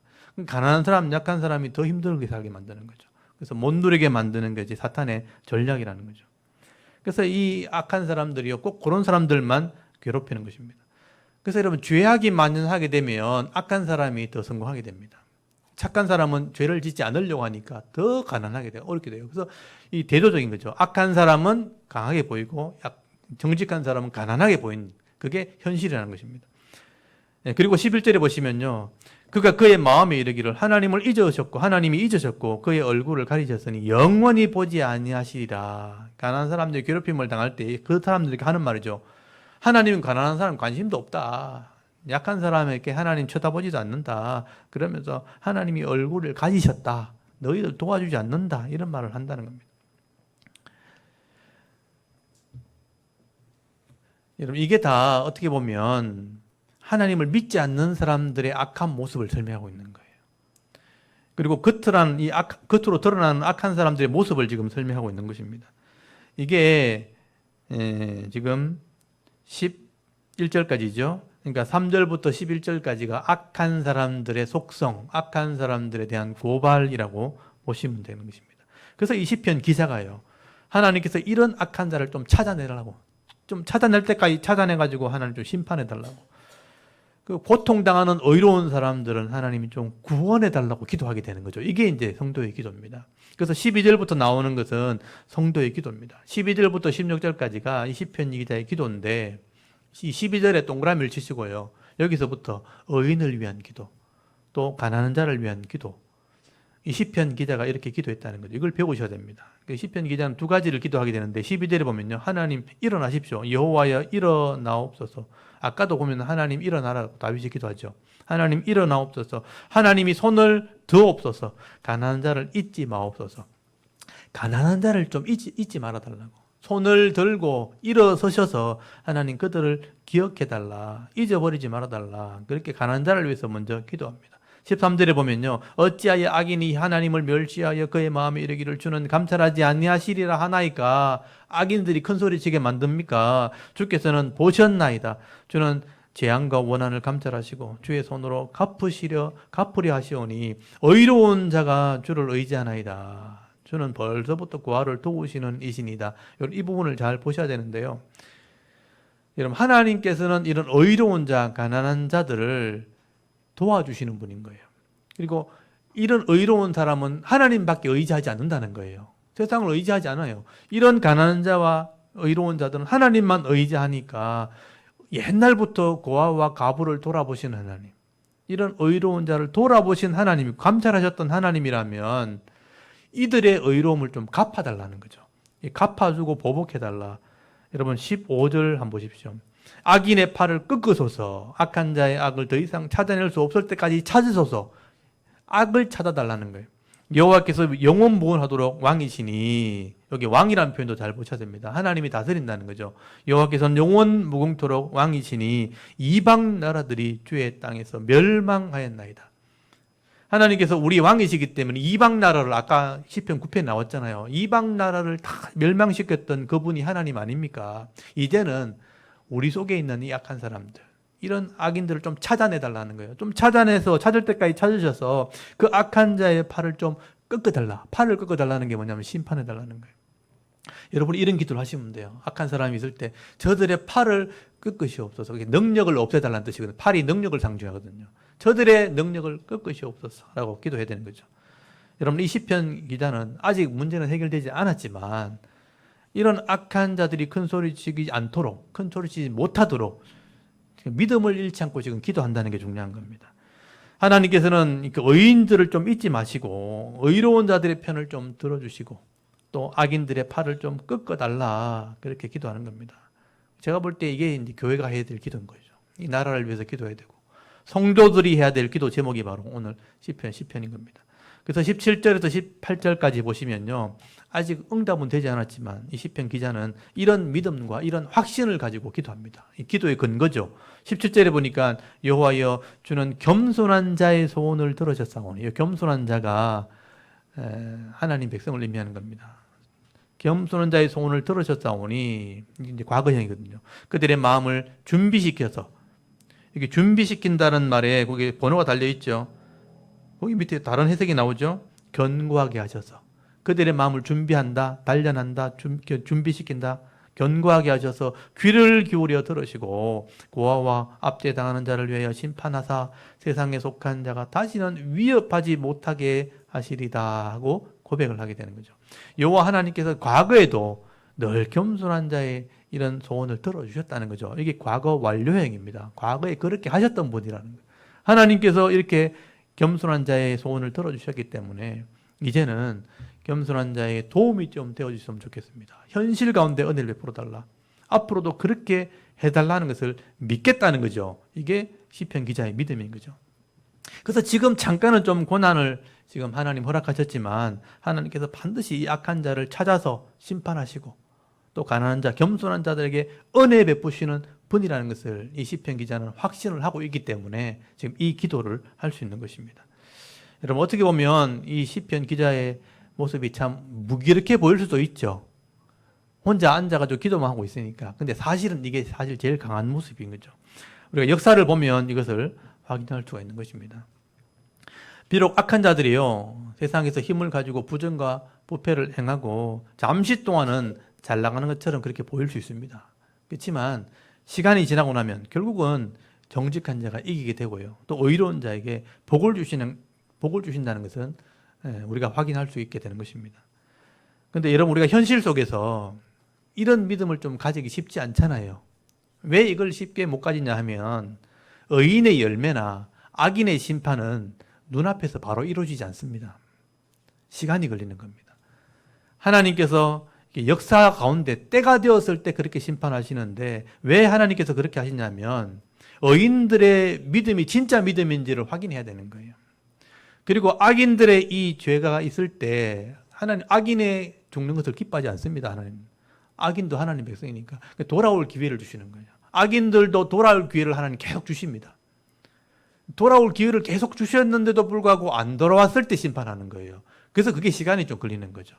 가난한 사람, 약한 사람이 더 힘들게 살게 만드는 거죠. 그래서 못 누리게 만드는 게 이제 사탄의 전략이라는 거죠. 그래서 이 악한 사람들이요, 꼭 그런 사람들만 괴롭히는 것입니다. 그래서 여러분, 죄악이 만연하게 되면 악한 사람이 더 성공하게 됩니다. 착한 사람은 죄를 짓지 않으려고 하니까 더 가난하게 돼요. 어렵게 돼요. 그래서 이 대조적인 거죠. 악한 사람은 강하게 보이고 정직한 사람은 가난하게 보이는 그게 현실이라는 것입니다. 그리고 11절에 보시면요. 그가 그의 마음에 이르기를 하나님을 잊으셨고 하나님이 잊으셨고 그의 얼굴을 가리셨으니 영원히 보지 아니하시리라. 가난한 사람들이 괴롭힘을 당할 때 그 사람들에게 하는 말이죠. 하나님은 가난한 사람 관심도 없다. 약한 사람에게 하나님 쳐다보지도 않는다. 그러면서 하나님이 얼굴을 가지셨다. 너희들 도와주지 않는다. 이런 말을 한다는 겁니다. 여러분, 이게 다 어떻게 보면 하나님을 믿지 않는 사람들의 악한 모습을 설명하고 있는 거예요. 그리고 겉으로 드러나는 악한 사람들의 모습을 지금 설명하고 있는 것입니다. 이게 지금 11절까지죠. 그러니까 3절부터 11절까지가 악한 사람들의 속성, 악한 사람들에 대한 고발이라고 보시면 되는 것입니다. 그래서 이 시편 기자가요. 하나님께서 이런 악한 자를 좀 찾아내라고 좀 찾아낼 때까지 찾아내가지고 하나님 좀 심판해달라고. 그 고통당하는 의로운 사람들은 하나님이 좀 구원해달라고 기도하게 되는 거죠. 이게 이제 성도의 기도입니다. 그래서 12절부터 나오는 것은 성도의 기도입니다. 12절부터 16절까지가 이 시편 기자의 기도인데, 이 12절에 동그라미를 치시고요. 여기서부터 의인을 위한 기도, 또 가난한 자를 위한 기도, 이 시편 기자가 이렇게 기도했다는 거죠. 이걸 배우셔야 됩니다. 시편 기자는 두 가지를 기도하게 되는데 12절에 보면요, 하나님 일어나십시오. 여호와여 일어나옵소서. 아까도 보면 하나님 일어나라고 다윗이 기도하죠. 하나님 일어나옵소서. 하나님이 손을 드옵소서. 가난한 자를 잊지 마옵소서. 가난한 자를 좀 잊지 말아달라고. 손을 들고 일어서셔서 하나님 그들을 기억해달라. 잊어버리지 말아달라. 그렇게 가난한 자를 위해서 먼저 기도합니다. 13절에 보면요, 어찌하여 악인이 하나님을 멸시하여 그의 마음에 이르기를 주는 감찰하지 아니하시리라 하나이까. 악인들이 큰 소리치게 만듭니까? 주께서는 보셨나이다. 주는 재앙과 원한을 감찰하시고 주의 손으로 갚으려 하시오니 의로운 자가 주를 의지하나이다. 주는 벌써부터 고아를 도우시는 이신이다. 이 부분을 잘 보셔야 되는데요, 여러분, 하나님께서는 이런 의로운 자, 가난한 자들을 도와주시는 분인 거예요. 그리고 이런 의로운 사람은 하나님밖에 의지하지 않는다는 거예요. 세상을 의지하지 않아요. 이런 가난한 자와 의로운 자들은 하나님만 의지하니까 옛날부터 고아와 과부를 돌아보신 하나님, 이런 의로운 자를 돌아보신 하나님이, 감찰하셨던 하나님이라면 이들의 의로움을 좀 갚아달라는 거죠. 갚아주고 보복해달라. 여러분 15절 한번 보십시오. 악인의 팔을 꺾으소서. 악한 자의 악을 더 이상 찾아낼 수 없을 때까지 찾으소서. 악을 찾아달라는 거예요. 여호와께서 영원무원하도록 왕이시니, 여기 왕이라는 표현도 잘 보셔야 됩니다. 하나님이 다스린다는 거죠. 여호와께서는 영원무궁토록 왕이시니 이방 나라들이 주의 땅에서 멸망하였나이다. 하나님께서 우리 왕이시기 때문에 이방 나라를, 아까 시편 9편에 나왔잖아요. 이방 나라를 다 멸망시켰던 그분이 하나님 아닙니까? 이제는 우리 속에 있는 이 악한 사람들, 이런 악인들을 좀 찾아내달라는 거예요. 좀 찾아내서 찾을 때까지 찾으셔서 그 악한 자의 팔을 좀 꺾어달라. 팔을 꺾어달라는 게 뭐냐면 심판해달라는 거예요. 여러분 이런 기도를 하시면 돼요. 악한 사람이 있을 때 저들의 팔을 꺾으시옵소서. 능력을 없애달라는 뜻이거든요. 팔이 능력을 상징하거든요. 저들의 능력을 꺾으시옵소서라고 기도해야 되는 거죠. 여러분 이 시편 기자는 아직 문제는 해결되지 않았지만 이런 악한 자들이 큰 소리치지 않도록, 큰 소리치지 못하도록 믿음을 잃지 않고 지금 기도한다는 게 중요한 겁니다. 하나님께서는 의인들을 좀 잊지 마시고 의로운 자들의 편을 좀 들어주시고 또 악인들의 팔을 좀 꺾어달라, 그렇게 기도하는 겁니다. 제가 볼 때 이게 이제 교회가 해야 될 기도인 거죠. 이 나라를 위해서 기도해야 되고 성도들이 해야 될 기도 제목이 바로 오늘 시편인 겁니다. 그래서 17절에서 18절까지 보시면요, 아직 응답은 되지 않았지만 이 시편 기자는 이런 믿음과 이런 확신을 가지고 기도합니다. 이 기도의 근거죠. 17절에 보니까 여호와여 주는 겸손한 자의 소원을 들으셨사오니, 이 겸손한 자가 하나님 백성을 의미하는 겁니다. 겸손한 자의 소원을 들으셨사오니, 이제 과거형이거든요. 그들의 마음을 준비시켜서, 이게 준비시킨다는 말에 거기 번호가 달려 있죠. 거기 밑에 다른 해석이 나오죠. 견고하게 하셔서, 그들의 마음을 준비한다, 단련한다, 준비시킨다, 견고하게 하셔서 귀를 기울여 들으시고 고아와 압제당하는 자를 위하여 심판하사 세상에 속한 자가 다시는 위협하지 못하게 하시리다 하고 고백을 하게 되는 거죠. 여호와 하나님께서 과거에도 늘 겸손한 자의 이런 소원을 들어주셨다는 거죠. 이게 과거 완료형입니다. 과거에 그렇게 하셨던 분이라는 거예요. 하나님께서 이렇게 겸손한 자의 소원을 들어주셨기 때문에 이제는 겸손한 자의 도움이 좀 되어주셨으면 좋겠습니다. 현실 가운데 은혜를 베풀어달라. 앞으로도 그렇게 해달라는 것을 믿겠다는 거죠. 이게 시편 기자의 믿음인 거죠. 그래서 지금 잠깐은 좀 고난을 지금 하나님 허락하셨지만 하나님께서 반드시 이 악한 자를 찾아서 심판하시고 또 가난한 자, 겸손한 자들에게 은혜 베푸시는 분이라는 것을 이 시편 기자는 확신을 하고 있기 때문에 지금 이 기도를 할 수 있는 것입니다. 여러분 어떻게 보면 이 시편 기자의 모습이 참 무기력해 보일 수도 있죠. 혼자 앉아가지고 기도만 하고 있으니까. 근데 사실은 이게 사실 제일 강한 모습인 거죠. 우리가 역사를 보면 이것을 확인할 수가 있는 것입니다. 비록 악한 자들이요, 세상에서 힘을 가지고 부정과 부패를 행하고 잠시 동안은 잘 나가는 것처럼 그렇게 보일 수 있습니다. 그렇지만 시간이 지나고 나면 결국은 정직한 자가 이기게 되고요. 또 의로운 자에게 복을 주신다는 것은 우리가 확인할 수 있게 되는 것입니다. 그런데 여러분, 우리가 현실 속에서 이런 믿음을 좀 가지기 쉽지 않잖아요. 왜 이걸 쉽게 못 가지냐 하면 의인의 열매나 악인의 심판은 눈앞에서 바로 이루어지지 않습니다. 시간이 걸리는 겁니다. 하나님께서 역사 가운데 때가 되었을 때 그렇게 심판하시는데 왜 하나님께서 그렇게 하시냐면 의인들의 믿음이 진짜 믿음인지를 확인해야 되는 거예요. 그리고 악인들의 이 죄가 있을 때 하나님 악인의 죽는 것을 기뻐하지 않습니다. 하나님. 악인도 하나님 백성이니까 돌아올 기회를 주시는 거예요. 악인들도 돌아올 기회를 하나님 계속 주십니다. 돌아올 기회를 계속 주셨는데도 불구하고 안 돌아왔을 때 심판하는 거예요. 그래서 그게 시간이 좀 걸리는 거죠.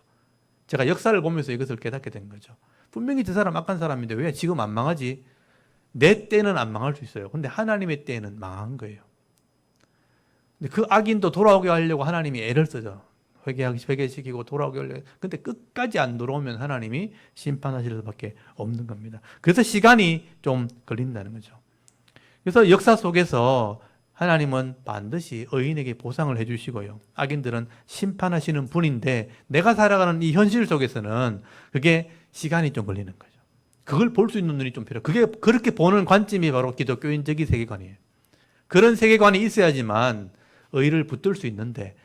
제가 역사를 보면서 이것을 깨닫게 된 거죠. 분명히 저 사람 악한 사람인데 왜 지금 안 망하지? 내 때는 안 망할 수 있어요. 근데 하나님의 때는 망한 거예요. 근데 그 악인도 돌아오게 하려고 하나님이 애를 쓰죠. 회개시키고 돌아오게 하려고. 근데 끝까지 안 돌아오면 하나님이 심판하실 수밖에 없는 겁니다. 그래서 시간이 좀 걸린다는 거죠. 그래서 역사 속에서 하나님은 반드시 의인에게 보상을 해주시고요. 악인들은 심판하시는 분인데 내가 살아가는 이 현실 속에서는 그게 시간이 좀 걸리는 거죠. 그걸 볼 수 있는 눈이 좀 필요해요. 그게 그렇게 보는 관점이 바로 기독교인적인 세계관이에요. 그런 세계관이 있어야지만 의를 붙들 수 있는데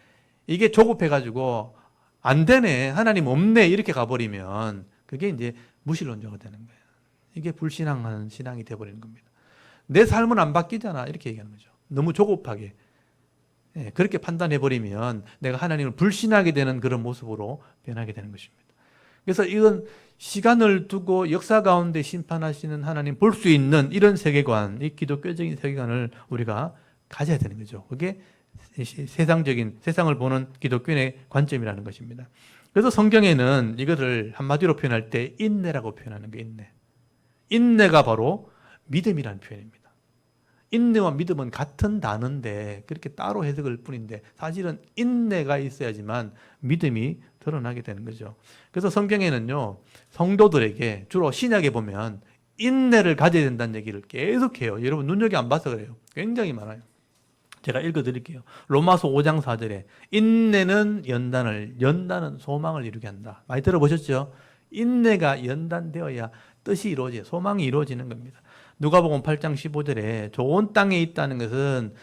이게 조급해가지고 안 되네, 하나님 없네 이렇게 가버리면 그게 이제 무신론자가 되는 거예요. 이게 불신앙하는 신앙이 돼버리는 겁니다. 내 삶은 안 바뀌잖아 이렇게 얘기하는 거죠. 너무 조급하게 그렇게 판단해버리면 내가 하나님을 불신하게 되는 그런 모습으로 변하게 되는 것입니다. 그래서 이건 시간을 두고 역사 가운데 심판하시는 하나님 볼 수 있는 이런 세계관, 이 기독교적인 세계관을 우리가 가져야 되는 거죠. 그게 세상을 보는 기독교인의 관점이라는 것입니다. 그래서 성경에는 이것을 한마디로 표현할 때 인내라고 표현하는 게 인내. 인내가 바로 믿음이라는 표현입니다. 인내와 믿음은 같은 단어인데 그렇게 따로 해석할 뿐인데 사실은 인내가 있어야지만 믿음이 드러나게 되는 거죠. 그래서 성경에는요, 성도들에게 주로 신약에 보면 인내를 가져야 된다는 얘기를 계속해요. 여러분 눈여겨 안 봐서 그래요. 굉장히 많아요. 제가 읽어드릴게요. 로마서 5장 4절에 인내는 연단은 소망을 이루게 한다. 많이 들어보셨죠? 인내가 연단되어야 뜻이 이루어져요. 소망이 이루어지는 겁니다. 누가복음 8장 15절에 좋은 땅에 있다는 것은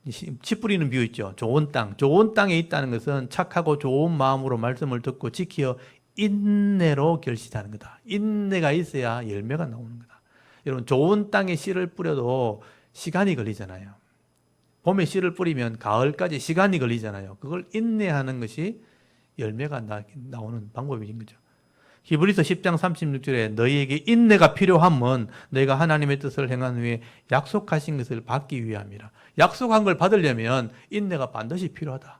씨 뿌리는 비유 있죠. 좋은 땅에 있다는 것은 착하고 좋은 마음으로 말씀을 듣고 지키어 인내로 결실하는 거다. 인내가 있어야 열매가 나오는 거다. 여러분 좋은 땅에 씨를 뿌려도 시간이 걸리잖아요. 봄에 씨를 뿌리면 가을까지 시간이 걸리잖아요. 그걸 인내하는 것이 열매가 나오는 방법인 거죠. 히브리서 10장 36절에 너희에게 인내가 필요함은 너희가 하나님의 뜻을 행한 후에 약속하신 것을 받기 위함이라. 약속한 걸 받으려면 인내가 반드시 필요하다.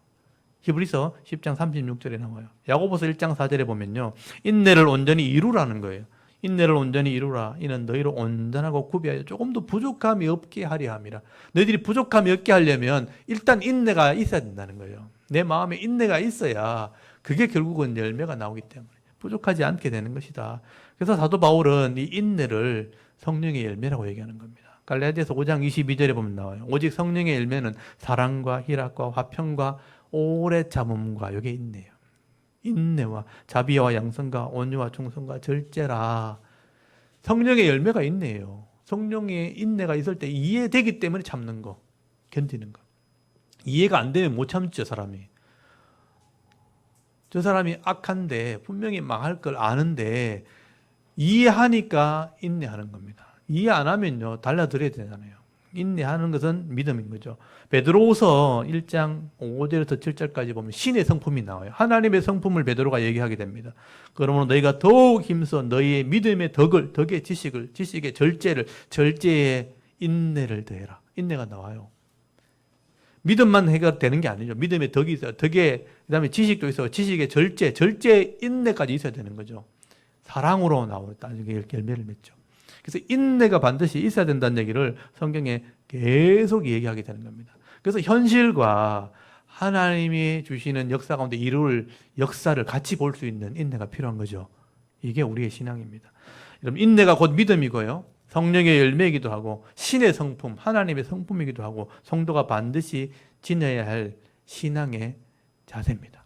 히브리서 10장 36절에 나와요. 야고보서 1장 4절에 보면요, 인내를 온전히 이루라는 거예요. 인내를 온전히 이루라. 이는 너희를 온전하고 구비하여 조금도 부족함이 없게 하려 함이라. 너희들이 부족함이 없게 하려면 일단 인내가 있어야 된다는 거예요. 내 마음에 인내가 있어야 그게 결국은 열매가 나오기 때문에 부족하지 않게 되는 것이다. 그래서 사도 바울은 이 인내를 성령의 열매라고 얘기하는 겁니다. 갈라디아서 5장 22절에 보면 나와요. 오직 성령의 열매는 사랑과 희락과 화평과 오래 참음과 이게 인내예요. 인내와 자비와 양선과 온유와 충성과 절제라. 성령의 열매가 인내예요. 성령의 인내가 있을 때 이해되기 때문에 참는 거, 견디는 거. 이해가 안 되면 못 참죠, 사람이. 저 사람이 악한데 분명히 망할 걸 아는데 이해하니까 인내하는 겁니다. 이해 안 하면요, 달라들어야 되잖아요. 인내하는 것은 믿음인 거죠. 베드로후서 1장 5절에서 7절까지 보면 신의 성품이 나와요. 하나님의 성품을 베드로가 얘기하게 됩니다. 그러므로 너희가 더욱 힘써 너희의 믿음의 덕의 지식의 절제에 인내를 더해라. 인내가 나와요. 믿음만 해결되는 게 아니죠. 믿음의 덕이 있어요. 그다음에 지식도 있어요. 지식의 절제 인내까지 있어야 되는 거죠. 사랑으로 나오는 열매를 맺죠. 그래서 인내가 반드시 있어야 된다는 얘기를 성경에 계속 얘기하게 되는 겁니다. 그래서 현실과 하나님이 주시는 역사 가운데 이룰 역사를 같이 볼 수 있는 인내가 필요한 거죠. 이게 우리의 신앙입니다. 여러분 인내가 곧 믿음이고요. 성령의 열매이기도 하고 신의 성품, 하나님의 성품이기도 하고 성도가 반드시 지녀야 할 신앙의 자세입니다.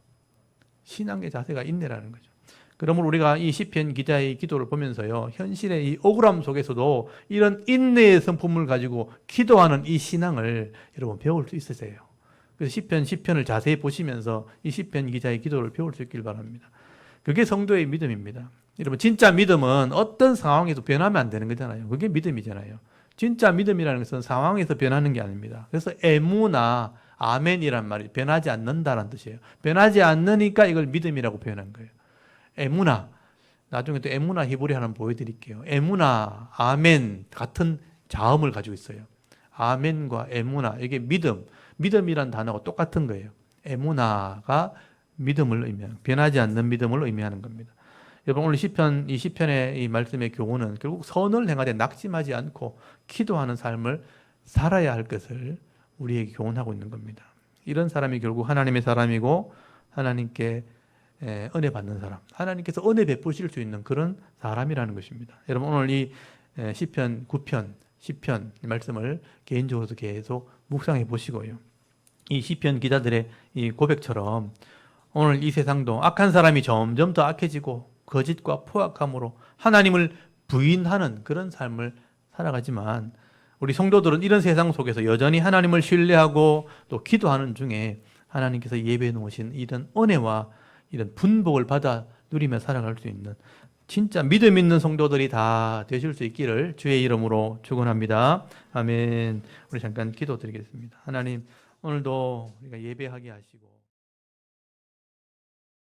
신앙의 자세가 인내라는 거죠. 그러므로 우리가 이 시편 기자의 기도를 보면서요, 현실의 이 억울함 속에서도 이런 인내의 성품을 가지고 기도하는 이 신앙을 여러분 배울 수 있으세요. 그래서 시편을 자세히 보시면서 이 시편 기자의 기도를 배울 수 있길 바랍니다. 그게 성도의 믿음입니다. 여러분 진짜 믿음은 어떤 상황에도 변하면 안 되는 거잖아요. 그게 믿음이잖아요. 진짜 믿음이라는 것은 상황에서 변하는 게 아닙니다. 그래서 에무나 아멘이란 말이 변하지 않는다는 뜻이에요. 변하지 않으니까 이걸 믿음이라고 표현한 거예요. 에무나, 나중에 또 에무나 히브리 하나 보여드릴게요. 에무나, 아멘 같은 자음을 가지고 있어요. 아멘과 에무나, 이게 믿음이란 단어가 똑같은 거예요. 에무나가 믿음을 의미하는, 변하지 않는 믿음을 의미하는 겁니다. 여러분 오늘 이 시편의 이 말씀의 교훈은 결국 선을 행하되 낙심하지 않고 기도하는 삶을 살아야 할 것을 우리에게 교훈하고 있는 겁니다. 이런 사람이 결국 하나님의 사람이고 하나님께 은혜 받는 사람, 하나님께서 은혜 베푸실 수 있는 그런 사람이라는 것입니다. 여러분 오늘 이 시편 9편, 시편 말씀을 개인적으로도 계속 묵상해 보시고요. 이 시편 기자들의 이 고백처럼 오늘 이 세상도 악한 사람이 점점 더 악해지고 거짓과 포악함으로 하나님을 부인하는 그런 삶을 살아가지만 우리 성도들은 이런 세상 속에서 여전히 하나님을 신뢰하고 또 기도하는 중에 하나님께서 예배해 놓으신 이런 은혜와 이런 분복을 받아 누리며 살아갈 수 있는 진짜 믿음 있는 성도들이 다 되실 수 있기를 주의 이름으로 축원합니다. 아멘. 우리 잠깐 기도드리겠습니다. 하나님 오늘도 우리가 예배하게 하시고